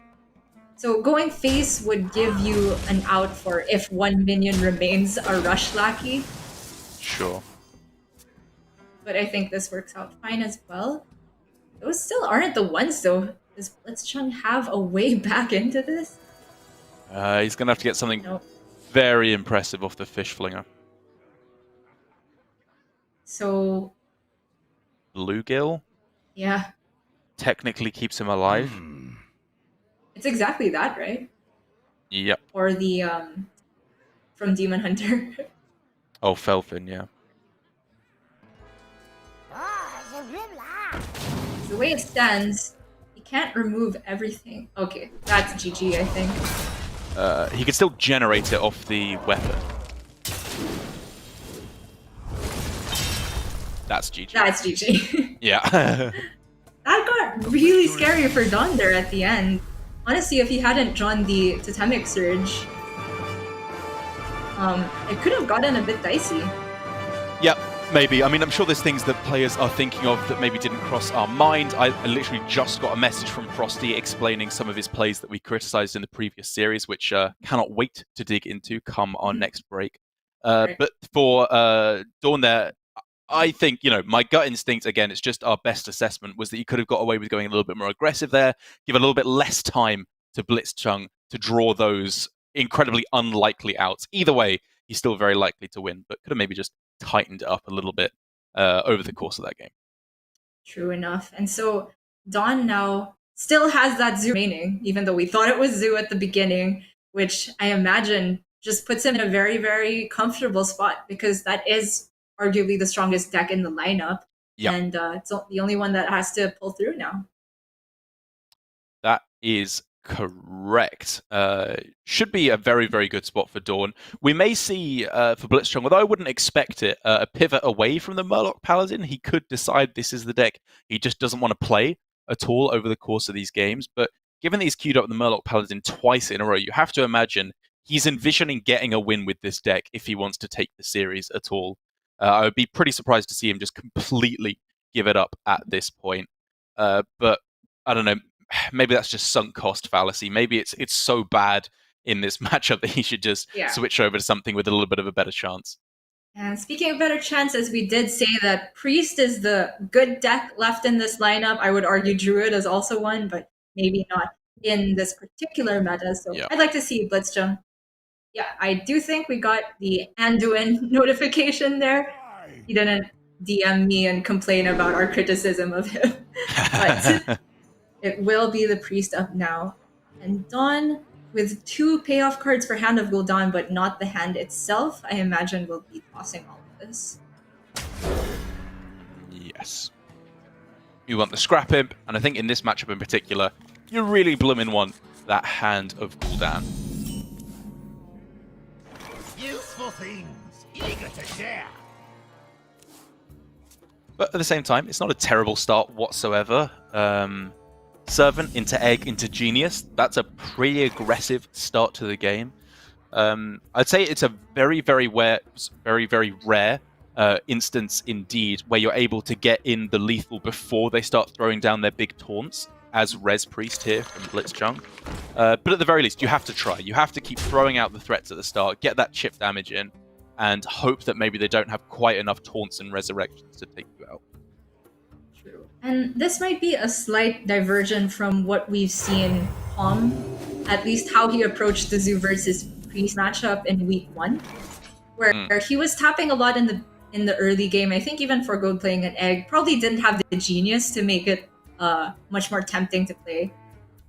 So going face would give you an out for if 1 minion remains a Rush Lackey. Sure. But I think this works out fine as well. Those still aren't the ones though. Does blitzchung have a way back into this? He's going to have to get something very impressive off the Fish Flinger. So... Bluegill? Yeah. Technically keeps him alive. It's exactly that, right? Yep. Or the, from Demon Hunter. Oh, Felfin, yeah. The way it stands, he can't remove everything. Okay, that's GG, I think. He can still generate it off the weapon. That's GG. That's GG. Yeah. That got really scary for DawN there at the end. Honestly, if he hadn't drawn the Totemic Surge, it could have gotten a bit dicey. Yep, maybe. I mean, I'm sure there's things that players are thinking of that maybe didn't cross our mind. I literally just got a message from Frosty explaining some of his plays that we criticized in the previous series, which cannot wait to dig into come our next break. Right. But for DawN there, I think, my gut instinct, again, it's just our best assessment, was that you could have got away with going a little bit more aggressive there, give a little bit less time to blitzchung to draw those incredibly unlikely outs. Either way, he's still very likely to win, but could have maybe just tightened it up a little bit over the course of that game. True enough. And so DawN now still has that Zoo remaining, even though we thought it was Zoo at the beginning, which I imagine just puts him in a very, very comfortable spot, because that is arguably the strongest deck in the lineup. Yep. And it's the only one that has to pull through now. That is correct. Should be a very, very good spot for DawN. We may see for blitzchung, although I wouldn't expect it, a pivot away from the Murloc Paladin. He could decide this is the deck he just doesn't want to play at all over the course of these games. But given that he's queued up the Murloc Paladin twice in a row, you have to imagine he's envisioning getting a win with this deck if he wants to take the series at all. I would be pretty surprised to see him just completely give it up at this point. But I don't know. Maybe that's just sunk cost fallacy. Maybe it's so bad in this matchup that he should just switch over to something with a little bit of a better chance. And speaking of better chances, we did say that Priest is the good deck left in this lineup. I would argue Druid is also one, but maybe not in this particular meta. So I'd like to see blitzchung. Yeah, I do think we got the Anduin notification there. He didn't DM me and complain about our criticism of him. But it will be the Priest up now. And DawN, with 2 payoff cards for Hand of Gul'dan, but not the hand itself, I imagine we'll be tossing all of this. Yes. You want the Scrap Imp, and I think in this matchup in particular, you really bloomin' want that Hand of Gul'dan. Useful things, eager to share. But at the same time, it's not a terrible start whatsoever. Servant into Egg into Genius. That's a pretty aggressive start to the game. I'd say it's a very, very rare instance indeed where you're able to get in the lethal before they start throwing down their big taunts, as Res Priest here from blitzchung. But at the very least, you have to try. You have to keep throwing out the threats at the start, get that chip damage in, and hope that maybe they don't have quite enough taunts and resurrections to take you out. True. And this might be a slight diversion from what we've seen at least how he approached the Zoo versus Priest matchup in week 1, where he was tapping a lot in the early game. I think even for Gold playing an Egg, probably didn't have the genius to make it much more tempting to play.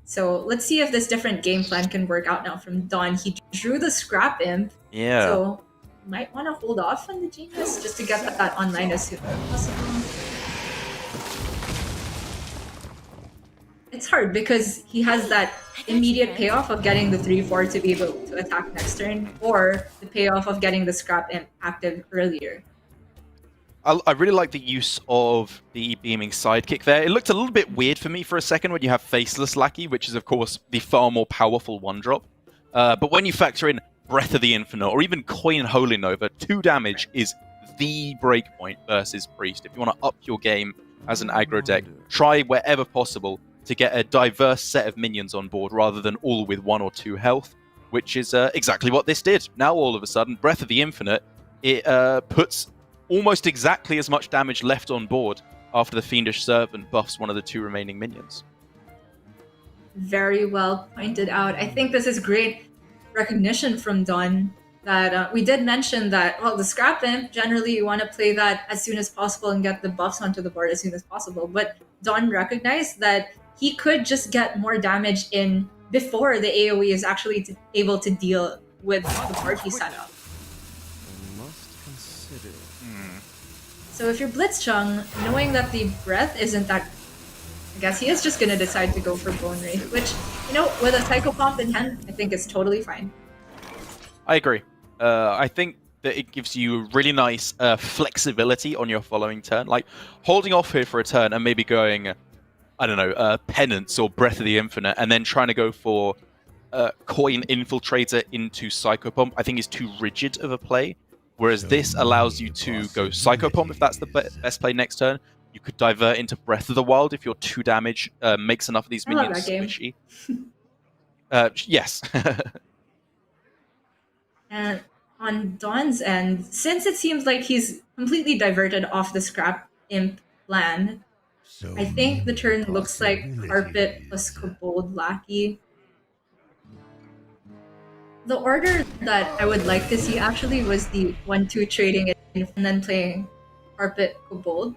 So let's see if this different game plan can work out now from DawN. He drew the Scrap Imp. Yeah. So might want to hold off on the genius just to get that online as soon as possible. It's hard because he has that immediate payoff of getting the 3-4 to be able to attack next turn, or the payoff of getting the Scrap Imp active earlier. I really like the use of the beaming sidekick there. It looked a little bit weird for me for a second when you have Faceless Lackey, which is, of course, the far more powerful 1-drop. But when you factor in Breath of the Infinite, or even Coin Holy Nova, 2 damage is the breakpoint versus Priest. If you want to up your game as an aggro deck, try wherever possible to get a diverse set of minions on board rather than all with 1 or 2 health, which is exactly what this did. Now, all of a sudden, Breath of the Infinite, it puts almost exactly as much damage left on board after the Fiendish Servant buffs one of the 2 remaining minions. Very well pointed out. I think this is great recognition from DawN that we did mention that, well, the Scrap Imp, generally you want to play that as soon as possible and get the buffs onto the board as soon as possible. But DawN recognized that he could just get more damage in before the AoE is actually able to deal with the party setup. So if you're blitzchung, knowing that the breath isn't that, I guess he is just going to decide to go for Bone Wraith, which, you know, with a Psychopomp in hand, I think is totally fine. I agree. I think that it gives you really nice flexibility on your following turn. Like, holding off here for a turn and maybe going, I don't know, Penance or Breath of the Infinite, and then trying to go for Coin Infiltrator into Psychopomp, I think is too rigid of a play. Whereas this allows you to go Psychopomp if that's the best play next turn. You could divert into Breath of the Wild if your 2 damage makes enough of these minions squishy. Yes. And on DawN's end, since it seems like he's completely diverted off the Scrap Imp plan, I think the turn looks like Carpet plus Kobold Lackey. The order that I would like to see actually was the 1-2 trading it in and then playing Carpet Kobold.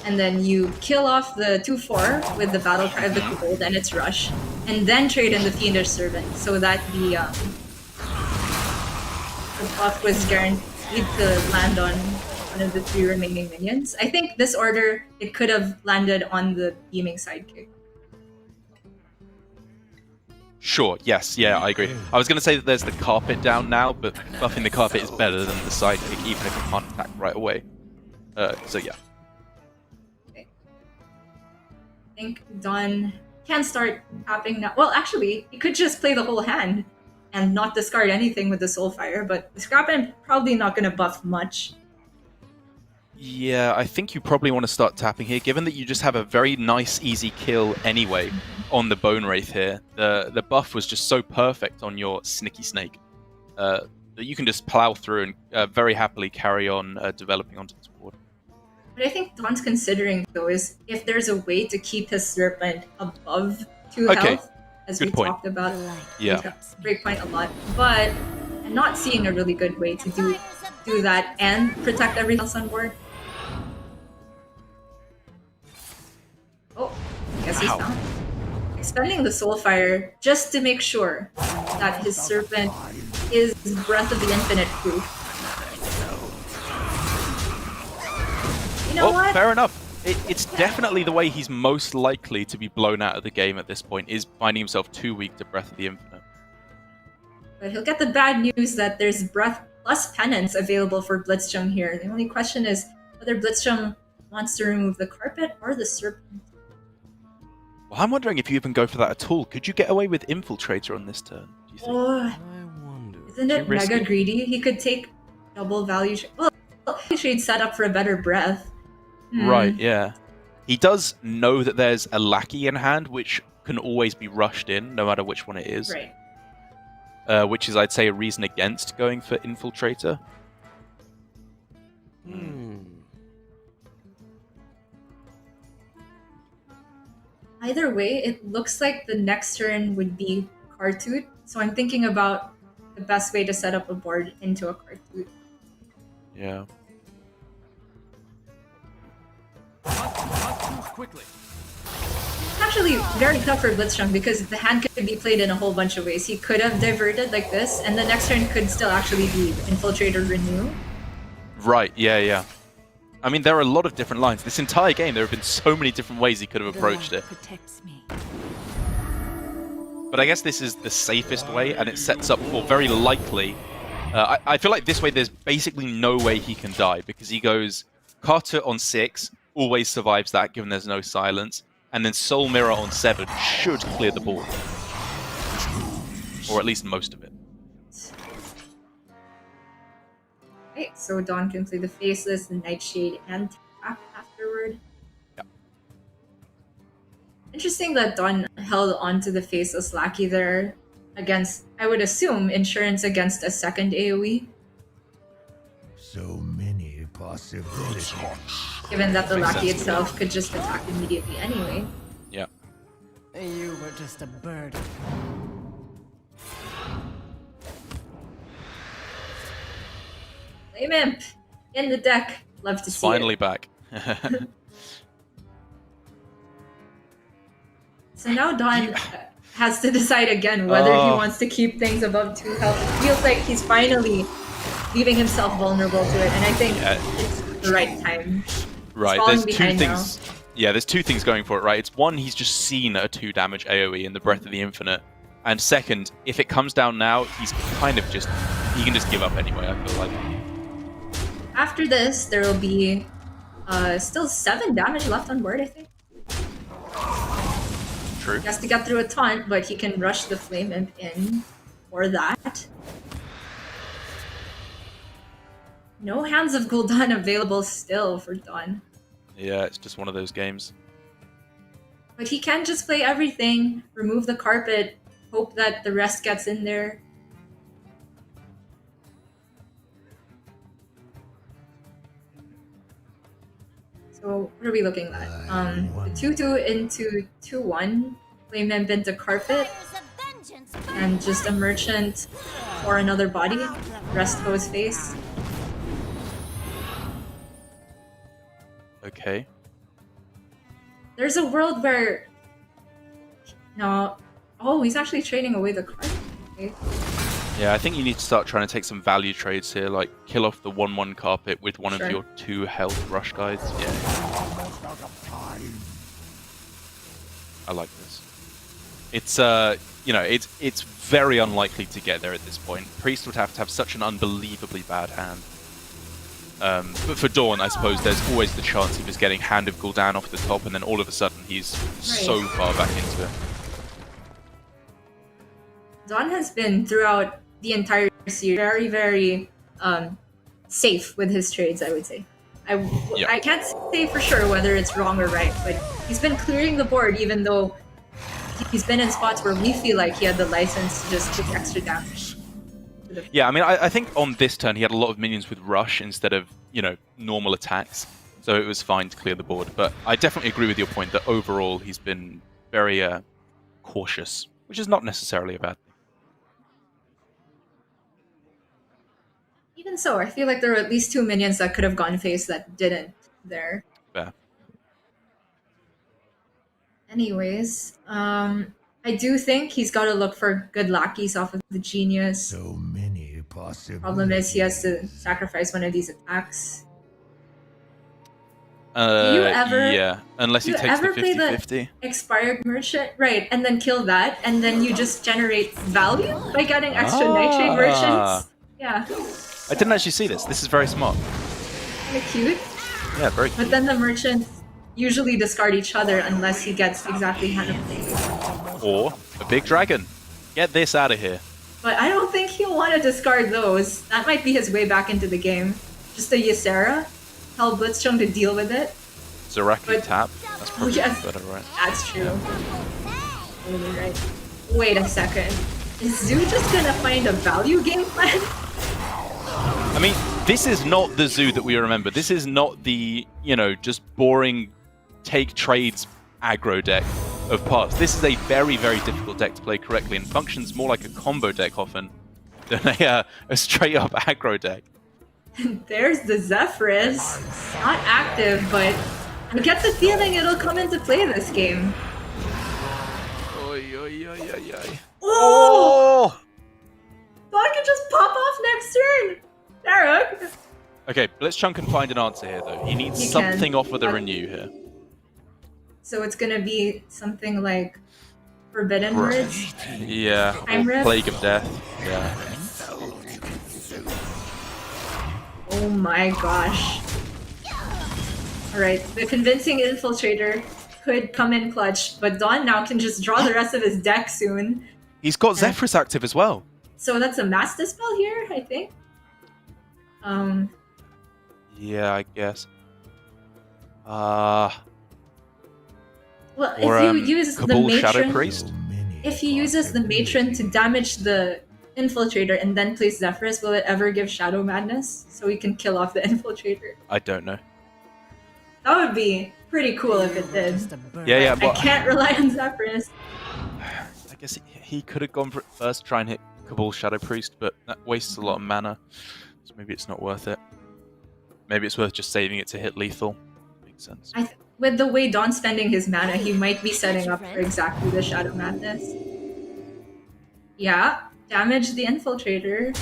And then you kill off the 2-4 with the Battle Cry of the Kobold and its Rush. And then trade in the Fiendish Servant so that the buff was guaranteed to land on one of the 3 remaining minions. I think this order, it could have landed on the Beaming Sidekick. Sure, yes, yeah, I agree. I was going to say that there's the Carpet down now, but buffing the Carpet is better than the Sidekick, even if it can't attack right away. So yeah. Okay. I think DawN can start tapping now. Well, actually, he could just play the whole hand and not discard anything with the Soulfire, but the Scrap Imp probably not going to buff much. Yeah, I think you probably want to start tapping here, given that you just have a very nice, easy kill anyway on the Bone Wraith here. The buff was just so perfect on your Snicky Snake that you can just plow through and very happily carry on developing onto this board. What I think DawN's considering, though, is if there's a way to keep his Serpent above 2 health, as we talked about. Yeah. Breakpoint a lot, but I'm not seeing a really good way to do that and protect everything else on board. Oh, I guess he's down. Expending the Soulfire just to make sure that his Serpent is Breath of the Infinite proof. You know what? Fair enough. It's definitely the way he's most likely to be blown out of the game at this point, is finding himself too weak to Breath of the Infinite. But he'll get the bad news that there's Breath plus Penance available for blitzchung here. The only question is whether blitzchung wants to remove the carpet or the serpent. Well, I'm wondering if you even go for that at all. Could you get away with Infiltrator on this turn, do you think? Oh, isn't it mega greedy? He could take double value. Well, he'd set up for a better breath. Right, yeah. He does know that there's a lackey in hand, which can always be rushed in, no matter which one it is. Right. Which is, I'd say, a reason against going for Infiltrator. Either way, it looks like the next turn would be Cartoot, so I'm thinking about the best way to set up a board into a Cartoot. Yeah. Quickly. It's actually very tough for blitzchung because the hand could be played in a whole bunch of ways. He could have diverted like this, and the next turn could still actually be Infiltrator Renew. Right, yeah. I mean, there are a lot of different lines. This entire game, there have been so many different ways he could have approached it. But I guess this is the safest way, and it sets up for very likely... I feel like this way there's basically no way he can die, because he goes Carter on 6, always survives that, given there's no silence, and then Soul Mirror on 7 should clear the board. Or at least most of it. Okay, so DawN can play the Faceless, the Nightshade, and tap afterward. Yep. Interesting that DawN held onto the Faceless Lackey there against, I would assume, insurance against a second AoE. So many possibilities. Given that the Makes Lackey sense. itself could just attack immediately anyway. Yeah. You were just a bird. Flame Imp in the deck. Love to It's see finally it. back. So now DawN has to decide again whether he Oh. wants to keep things above 2 health. It feels like he's finally leaving himself vulnerable to it, and I think it's the right time. Right, falling there's two behind things. Yeah, there's two things going for it, right? It's one, he's just seen a 2 damage AoE in the Breath of the Infinite. And second, if it comes down now, he's kind of just... He can just give up anyway, I feel like. After this, there will be still 7 damage left on board, I think. True. He has to get through a taunt, but he can rush the Flame Imp in for that. No Hands of Gul'dan available still for DawN. Yeah, it's just one of those games. But he can just play everything, remove the carpet, hope that the rest gets in there. So what are we looking at? The 2-2 into 2-1, Flame Imp into carpet, and just a merchant or another body. Rest goes face. Okay. There's a world where... No. Oh, he's actually trading away the card. Okay. Yeah, I think you need to start trying to take some value trades here, like kill off the 1-1 carpet with one Sure. of your 2 health rush guides. Yeah, I like this. It's you know, it's very unlikely to get there at this point. Priest would have to have such an unbelievably bad hand. But for DawN, I suppose there's always the chance of just getting Hand of Gul'dan off the top, and then all of a sudden he's so far back into it. DawN has been throughout the entire series very, very safe with his trades, I would say. I can't say for sure whether it's wrong or right, but he's been clearing the board even though he's been in spots where we feel like he had the license to just take extra damage. Yeah, I mean, I think on this turn he had a lot of minions with rush instead of, you know, normal attacks, so it was fine to clear the board. But I definitely agree with your point that overall he's been very cautious, which is not necessarily a bad thing. Even so, I feel like there were at least 2 minions that could have gone face that didn't there. Yeah. Anyways, I do think he's got to look for good lackeys off of the Genius. So many possibilities. Problem is he has to sacrifice one of these attacks. Yeah, unless he you takes the ever play the 50-50. Expired Merchant? Right, and then kill that, and then you just generate value by getting extra Nightshade Merchants? Yeah, I didn't actually see this. This is very smart. kind of cute. Yeah, very But cute. then the merchants usually discard each other unless he gets exactly hand of play. Or a big dragon. Get this out of here. But I don't think he'll want to discard those. That might be his way back into the game. Just a Ysera. Tell blitzchung to deal with it. Zeraku But- tap. That's probably yes. better, right? That's true. Totally right. Wait a second. Is Zoo just gonna find a value game plan? I mean, this is not the Zoo that we remember. This is not the, you know, just boring take trades aggro deck of past. This is a very, very difficult deck to play correctly and functions more like a combo deck often than a straight up aggro deck. There's the Zephyrus. Not active, but I get the feeling it'll come into play this game. Oy, oy, oy, oy, oy. Oh! Thought I could just pop off next turn! Derek! Okay, blitzchung can find an answer here though. He needs He something can. off of the But- renew here. So it's gonna be something like Forbidden Right. Words? Yeah, Time or Rift? Plague of Death. Yeah. Oh my gosh. Alright, the Convincing Infiltrator could come in clutch, but DawN now can just draw the rest of his deck soon. He's got Zephyrus active as well. So that's a Mass Dispel here, I think? Yeah, I guess. Well, Or if you use the Cabal Shadow Matron... Priest. So many If he uses the Matron to damage the Infiltrator and then plays Zephyrus, will it ever give Shadow Madness? So he can kill off the Infiltrator? I don't know. That would be pretty cool if it did. Just a bird. Yeah, yeah, I but can't rely on Zephyrus. I guess he could have gone for it first, try and hit Cabal Shadow Priest, but that wastes a lot of mana, so maybe it's not worth it. Maybe it's worth just saving it to hit lethal. Makes sense. With the way DawN's spending his mana, he might be setting up for exactly the Shadow Madness. Yeah, damage the Infiltrator.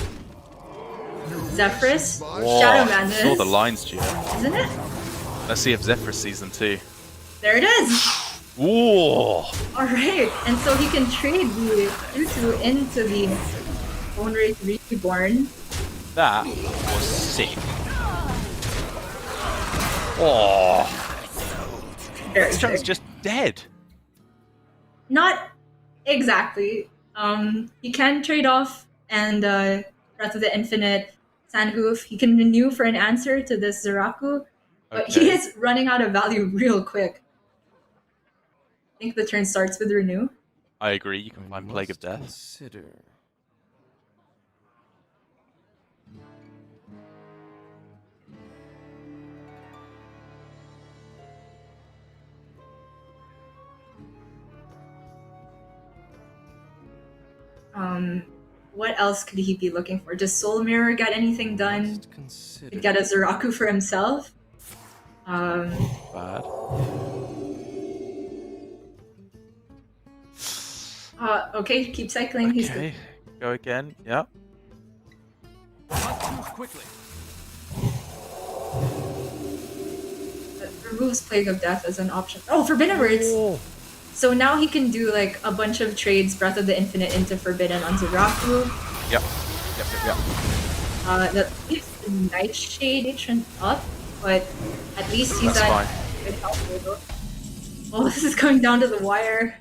Zephyrus, Shadow Madness. Saw the lines, Gio. Isn't it? Let's see if Zephyrus sees them too. There it is! Whoa! Alright, and so he can trade the into the Bone Wraith Reborn. That was sick. Oh, Very Blitzchung's sick. just dead. Not exactly. He can trade off and Breath of the Infinite, Sandhoof. He can renew for an answer to this Zeraku, but he Okay. is running out of value real quick. I think the turn starts with renew. I agree. You can find Plague of Death. Consider. What else could he be looking for? Does Soul Mirror get anything done? Just consider. Could get a Zeraku for himself. Bad. Okay, keep cycling. He's Okay, go again. Yeah. removes Plague of Death as an option. Oh, Forbidden Words! So now he can do like a bunch of trades, Breath of the Infinite into Forbidden on Zeraku. Yep. Yep. That keeps the Nightshade Matron up, but at least he's That's at fine. good health level. Well, this is coming down to the wire.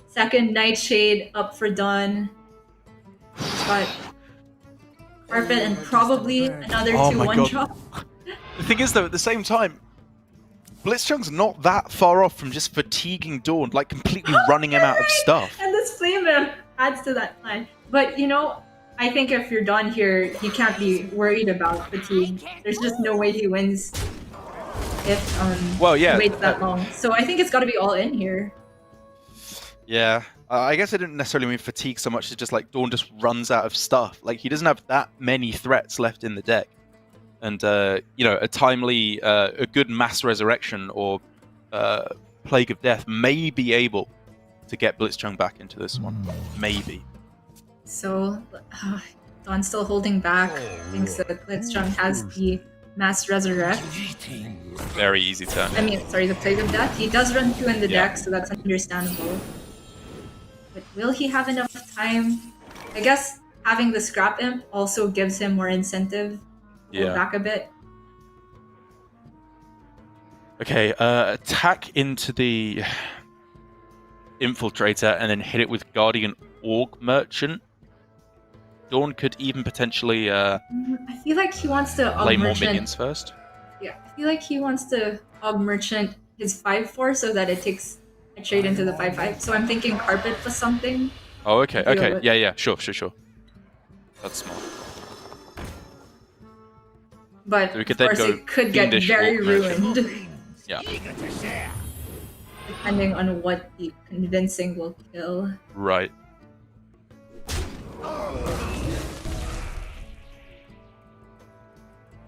Second Nightshade up for DawN. He's got Carpet and probably another Oh 2 my 1 God. drop. The thing is, though, at the same time, Blitzchung's not that far off from just fatiguing DawN, like completely running him out of stuff. And this Flame Imp adds to that plan. But you know, I think if you're DawN here, he can't be worried about fatigue. There's just no way he wins if Well, yeah. he waits that long. So I think it's got to be all in here. Yeah. I guess I didn't necessarily mean fatigue so much as just like DawN just runs out of stuff. Like, he doesn't have that many threats left in the deck. And, you know, a timely, a good Mass Resurrection or Plague of Death may be able to get Blitzchung back into this one. Maybe. So DawN's still holding back. Thinks that Blitzchung has the Mass Resurrect. Very easy turn. I mean, sorry, the Plague of Death. He does run 2 in the Yeah. deck, so that's understandable. But will he have enough time? I guess having the Scrap Imp also gives him more incentive. Hold Yeah. back a bit. Okay, attack into the Infiltrator and then hit it with Guardian Org Merchant. DawN could even potentially I feel like he wants to play more Merchant. minions first. Yeah, I feel like he wants to Merchant his 5/4 so that it takes a trade into the 5/5. So I'm thinking Carpet plus something. Oh, okay, Deal okay. with- Yeah, sure. That's smart. But So we could of then course go it could get Fiendish very Orc Merchant. ruined Yeah, depending on what the convincing will kill. right.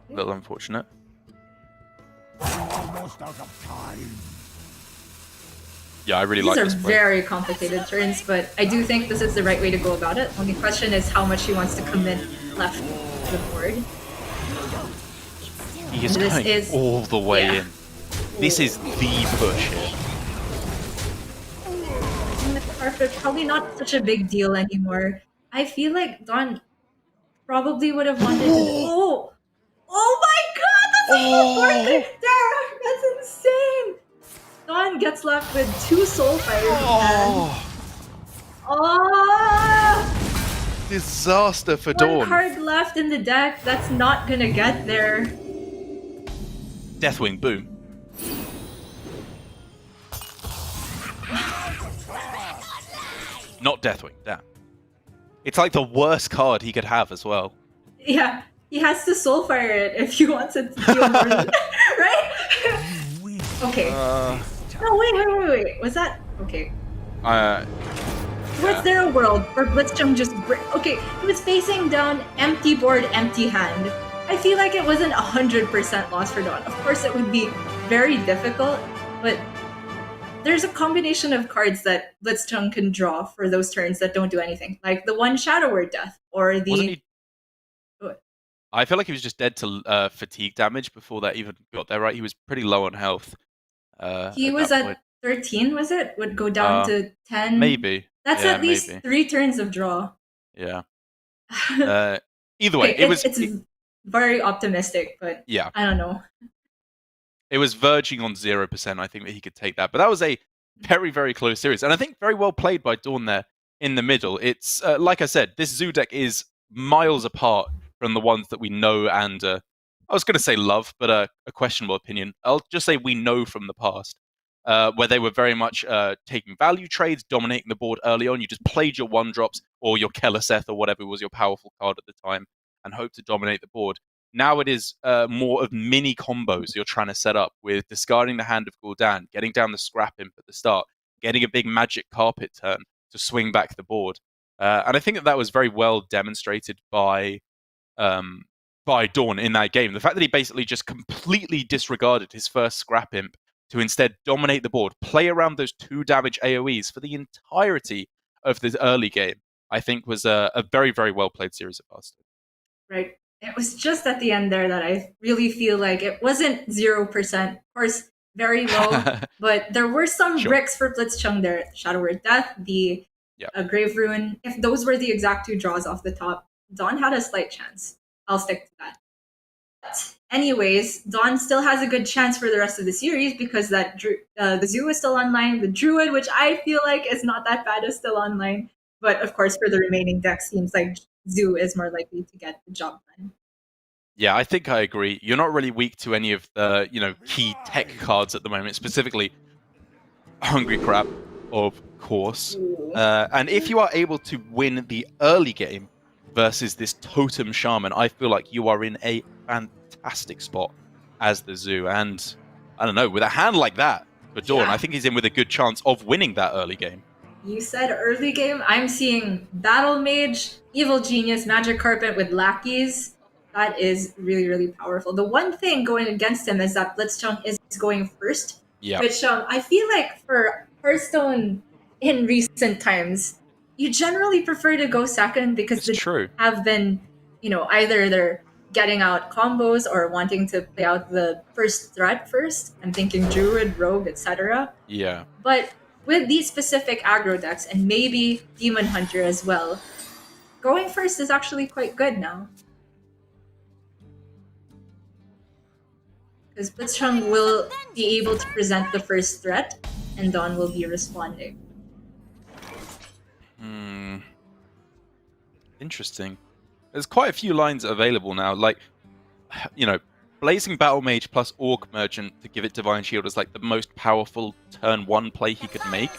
A little unfortunate. Almost out of time. Yeah, I really These like are this play. very complicated turns, but I do think this is the right way to go about it. Only question is how much he wants to commit left to the board. He is This going is- all the way yeah. in. This is the push here. And the Carpet, probably not such a big deal anymore. I feel like DawN probably would have wanted to. Oh my god, that's a board there! That's insane! DawN gets left with 2 Soulfires in hand. Oh! Disaster for One DawN. card left in the deck that's not gonna get there. Deathwing, boom. Not Deathwing, damn. It's like the worst card he could have as well. Yeah, he has to Soulfire it if he wants it to deal more. Right? Okay. No, wait. Was that okay? Was there a world where blitzchung just okay? He was facing down, empty board, empty hand. I feel like it wasn't 100% loss for DawN. Of course, it would be very difficult, but there's a combination of cards that blitzchung can draw for those turns that don't do anything, like the one Shadow Word Death or the. Wasn't he? What? I feel like he was just dead to fatigue damage before that even got there, right? He was pretty low on health. He at was that at point. 13, was it? Would go down to 10. Maybe. That's Yeah, at least maybe. 3 turns of draw. Yeah. Either way, Okay, it was. It's very optimistic, but Yeah. I don't know. It was verging on 0%, I think, that he could take that. But that was a very, very close series. And I think very well played by DawN there in the middle. It's, like I said, this Zoo deck is miles apart from the ones that we know and, I was going to say love, but a questionable opinion. I'll just say we know from the past, where they were very much taking value trades, dominating the board early on. You just played your 1-drops or your Keleseth or whatever was your powerful card at the time and hoped to dominate the board. Now it is more of mini combos you're trying to set up with discarding the Hand of Gul'dan, getting down the Scrap Imp at the start, getting a big Magic Carpet turn to swing back the board. And I think that was very well demonstrated by DawN in that game. The fact that he basically just completely disregarded his first Scrap Imp to instead dominate the board, play around those 2 damage AoEs for the entirety of this early game, I think was a very, very well played series of Hearthstone. Right. It was just at the end there that I really feel like it wasn't 0%. Of course, very low, but there were some Sure. bricks for blitzchung there. Shadow Word Death, the Grave Ruin. If those were the exact 2 draws off the top, DawN had a slight chance. I'll stick to that. But anyways, DawN still has a good chance for the rest of the series because that the Zoo is still online. The Druid, which I feel like is not that bad, is still online. But of course, for the remaining decks, seems like Zoo is more likely to get the job done. Yeah, I think I agree. You're not really weak to any of the, key tech cards at the moment, specifically Hungry Crab, of course. And if you are able to win the early game versus this Totem Shaman, I feel like you are in a fantastic spot as the Zoo. And I don't know, with a hand like that for DawN, I think he's in with a good chance of winning that early game. You said early game. I'm seeing Battle Mage, Evil Genius, Magic Carpet with lackeys. That is really, really powerful. The one thing going against him is that blitzchung is going first, which I feel like for Hearthstone in recent times, you generally prefer to go second because have been, either they're getting out combos or wanting to play out the first threat first. I'm thinking Druid, Rogue, etc. Yeah. But with these specific aggro decks and maybe Demon Hunter as well, going first is actually quite good now. because blitzchung will be able to present the first threat, and DawN will be responding. Interesting. There's quite a few lines available now. Like, you know, Blazing Battle Mage plus Orc Merchant to give it Divine Shield is like the most powerful turn 1 play he could make.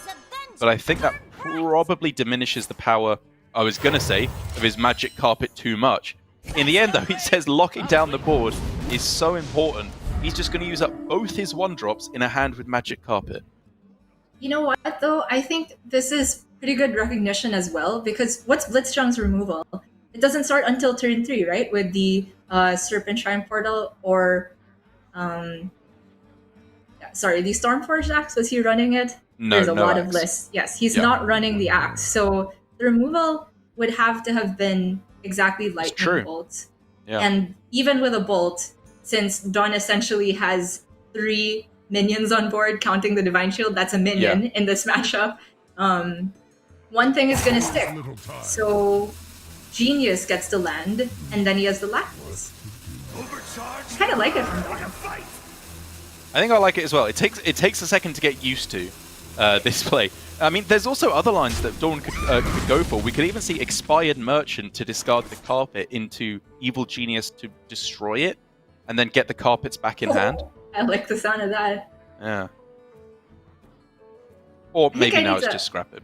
But I think that probably diminishes the power, I was going to say, of his Magic Carpet too much. In the end, though, he says locking down the board is so important. He's just going to use up both his 1-drops in a hand with Magic Carpet. You know what, though? I think this is pretty good recognition as well, because what's blitzchung's removal? It doesn't start until turn 3, right? With the Serpent Shrine Portal or... the Stormforged Axe, was he running it? No, There's a lot axe. of lists. Yes, he's not running the axe. So the removal would have to have been exactly lightning bolts. Yeah. And even with a bolt, since DawN essentially has 3 minions on board, counting the Divine Shield, that's a minion in this matchup, one thing is going to stick. So Genius gets to land, and then he has the Lackeys. I kind of like it from DawN. I think I like it as well. It takes a second to get used to this play. I mean, there's also other lines that DawN could go for. We could even see Expired Merchant to discard the carpet into Evil Genius to destroy it, and then get the carpets back in hand. I like the sound of that. Yeah. Or maybe now it's just scrap it.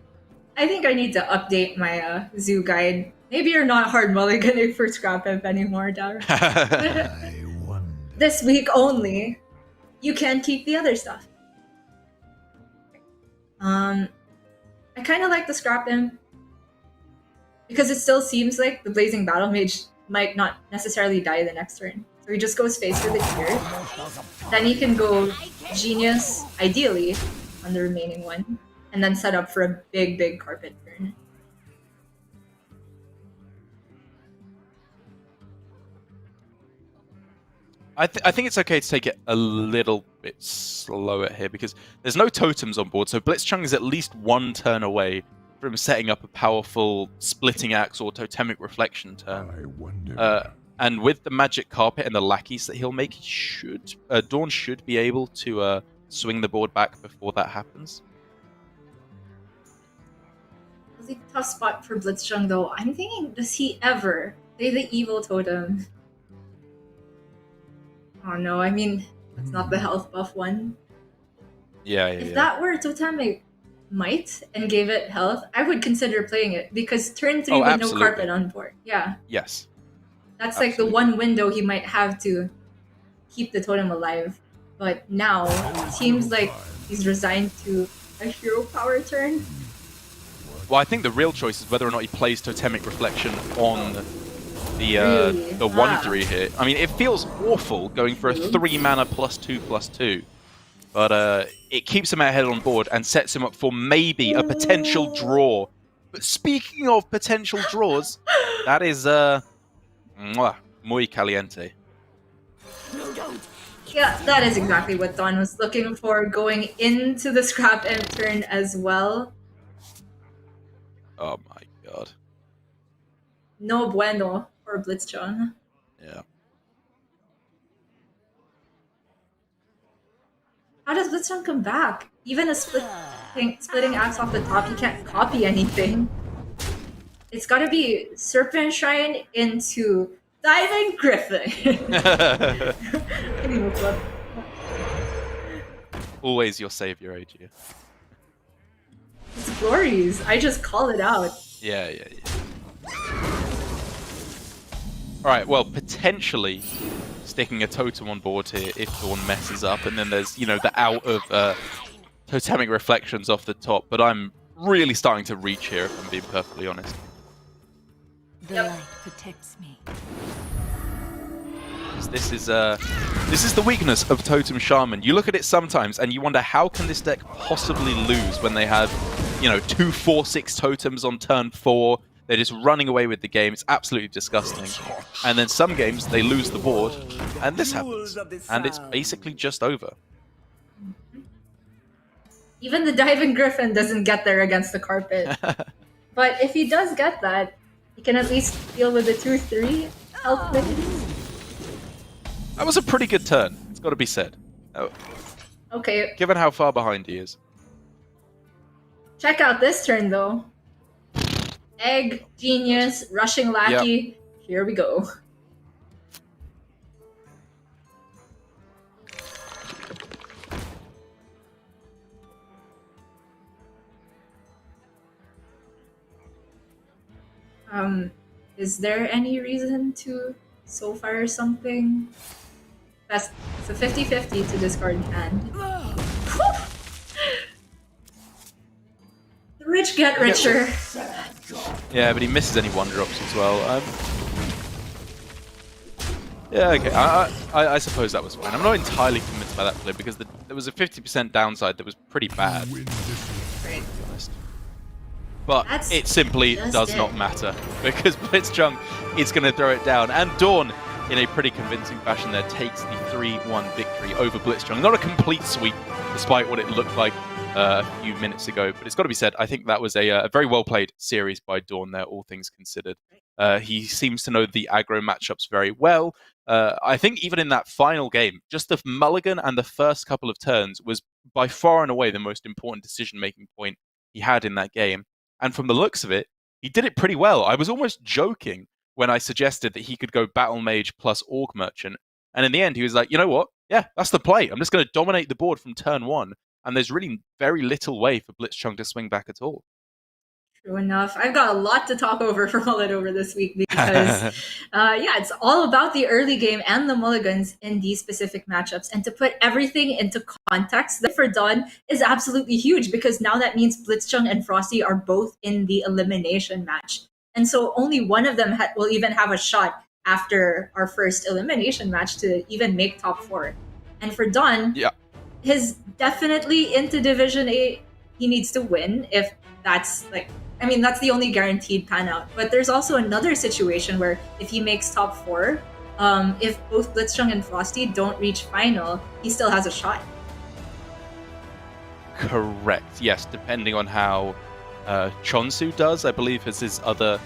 I think I need to update my zoo guide. Maybe you're not hard mulliganing for scrap imp anymore, Dara. I wonder. This week only, you can keep the other stuff. I kind of like the scrap imp because it still seems like the Blazing Battle Mage might not necessarily die the next turn. So he just goes face with it here. Then he can go Genius, ideally, on the remaining one, and then set up for a big carpet turn. I think it's okay to take it a little bit slower here because there's no totems on board, so blitzchung is at least 1 turn away from setting up a powerful splitting axe or totemic reflection turn. I wonder. And with the magic carpet and the lackeys that he'll make, DawN should be able to swing the board back before that happens. It's a tough spot for blitzchung though. I'm thinking, does he ever play the evil totem? Oh no, I mean, it's not the health buff one. If that were totemic might and gave it health, I would consider playing it because turn 3 with no carpet on board. Yeah. Yes. That's like the one window he might have to keep the totem alive. But now, it seems like he's resigned to a hero power turn. Well, I think the real choice is whether or not he plays Totemic Reflection on the Really? 1-3 here. I mean, it feels awful going for a 3 mana +2/+2. But it keeps him ahead on board and sets him up for maybe a potential draw. But speaking of potential draws, that is muy caliente. Yeah, that is exactly what DawN was looking for, going into the scrap imp turn as well. Oh my god. No bueno for blitzchung. Yeah. How does blitzchung come back? Even a splitting axe off the top, he can't copy anything. It's gotta be Serpent Shrine into Diving Griffin. Always your savior, AG. It's glories. I just call it out. Yeah. Alright, well, potentially sticking a totem on board here if DawN messes up, and then there's, the out of totemic reflections off the top, but I'm really starting to reach here if I'm being perfectly honest. The light protects me. This is the weakness of Totem Shaman. You look at it sometimes and you wonder how can this deck possibly lose when they have, 2 4/6 totems on turn 4. They're just running away with the game. It's absolutely disgusting. And then some games they lose the board, and this happens, and it's basically just over. Even the Diving Griffin doesn't get there against the carpet. But if he does get that, he can at least deal with the 2/3 health minions. That was a pretty good turn, It's got to be said. Okay, Given how far behind he is. check out this turn though. Egg, Genius, Rushing Lackey. Here we go. Is there any reason to soul fire something? It's a 50-50 to discard hand. The rich get richer. Yeah, but he misses any 1-drops as well. Yeah, okay. I suppose that was fine. I'm not entirely convinced by that play because there was a 50% downside that was pretty bad. Right. But That's it simply just does it. not matter because blitzchung is going to throw it down. And DawN, in a pretty convincing fashion there, takes the 3-1 victory over blitzchung. Not a complete sweep, despite what it looked like a few minutes ago. But it's got to be said, I think that was a very well-played series by DawN there, all things considered. He seems to know the aggro matchups very well. I think even in that final game, just the mulligan and the first couple of turns was by far and away the most important decision-making point he had in that game. And from the looks of it, he did it pretty well. I was almost joking when I suggested that he could go Battle Mage plus Orc Merchant. And in the end, he was like, you know what? Yeah, that's the play. I'm just going to dominate the board from turn 1. And there's really very little way for blitzchung to swing back at all. True enough. I've got a lot to talk over for Mullet over this week because, it's all about the early game and the mulligans in these specific matchups. And to put everything into context, the for DawN is absolutely huge because now that means blitzchung and Frosty are both in the elimination match. And so only one of them will even have a shot after our first elimination match to even make top 4. And for DawN, he's definitely into Division 8. He needs to win if that's that's the only guaranteed pan out. But there's also another situation where if he makes top 4, if both blitzchung and Frosty don't reach final, he still has a shot. Correct. Yes, depending on how Chonsu does, I believe, is his other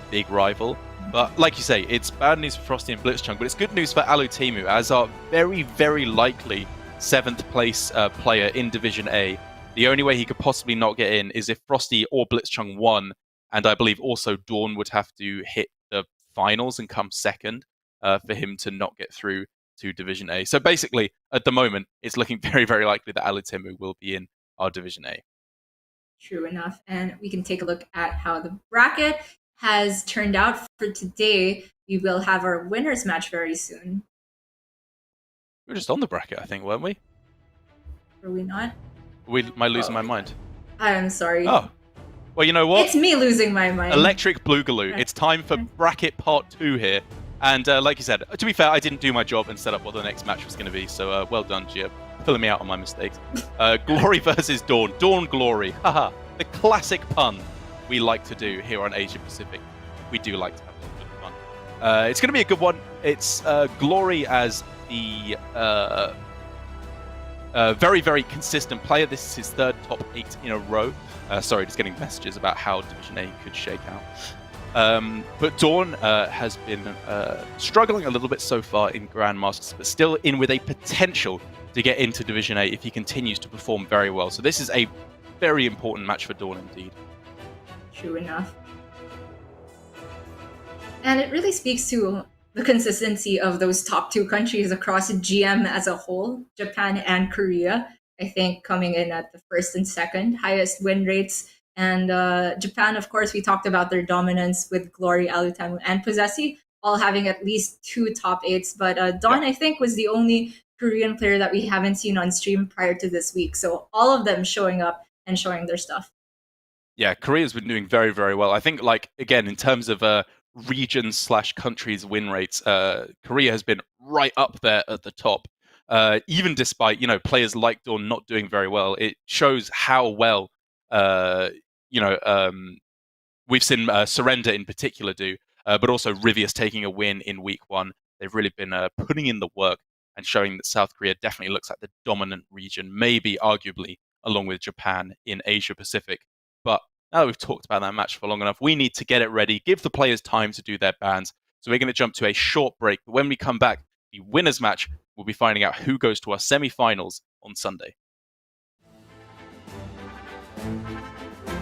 big rival. But like you say, it's bad news for Frosty and blitzchung, but it's good news for Alutimu as our very, very likely 7th place player in Division A. The only way he could possibly not get in is if Frosty or blitzchung won, and I believe also DawN would have to hit the finals and come second for him to not get through to Division A. So basically, at the moment, it's looking very, very likely that Alutimu will be in our Division A. True enough. And we can take a look at how the bracket has turned out for today. We will have our winners match very soon. We were just on the bracket, I think, weren't we? Were we not? Am I losing my mind? I'm sorry. Oh. Well, you know what? It's me losing my mind. Electric Boogaloo. It's time for bracket part 2 here. And like you said, to be fair, I didn't do my job and set up what the next match was going to be. So well done, Gia. Filling me out on my mistakes. Glory versus DawN. DawN Glory. Haha. The classic pun we like to do here on Asia Pacific. We do like to have a little bit of fun. It's going to be a good one. It's Glory as the very, very consistent player. This is his 3rd top 8 in a row. Sorry, just getting messages about how Division A could shake out. But DawN has been struggling a little bit so far in Grandmasters, but still in with a potential to get into Division A if he continues to perform very well. So this is a very important match for DawN indeed. True enough. And it really speaks to the consistency of those top 2 countries across GM as a whole, Japan and Korea, I think coming in at the 1st and 2nd highest win rates. And Japan, of course, we talked about their dominance with Glory, Alutamu, and Possessi, all having at least 2 top 8s. But DawN, I think, was the only Korean player that we haven't seen on stream prior to this week. So all of them showing up and showing their stuff. Yeah, Korea's been doing very, very well. I think, again, in terms of regions/countries win rates, Korea has been right up there at the top. Even despite, players like DawN not doing very well, it shows how well, we've seen Surrender in particular do, but also Rivius taking a win in week 1. They've really been putting in the work and showing that South Korea definitely looks like the dominant region, maybe arguably along with Japan in Asia Pacific. But now that we've talked about that match for long enough, we need to get it ready, give the players time to do their bans. So we're going to jump to a short break. But when we come back, the winners match will we'll be finding out who goes to our semi-finals on Sunday.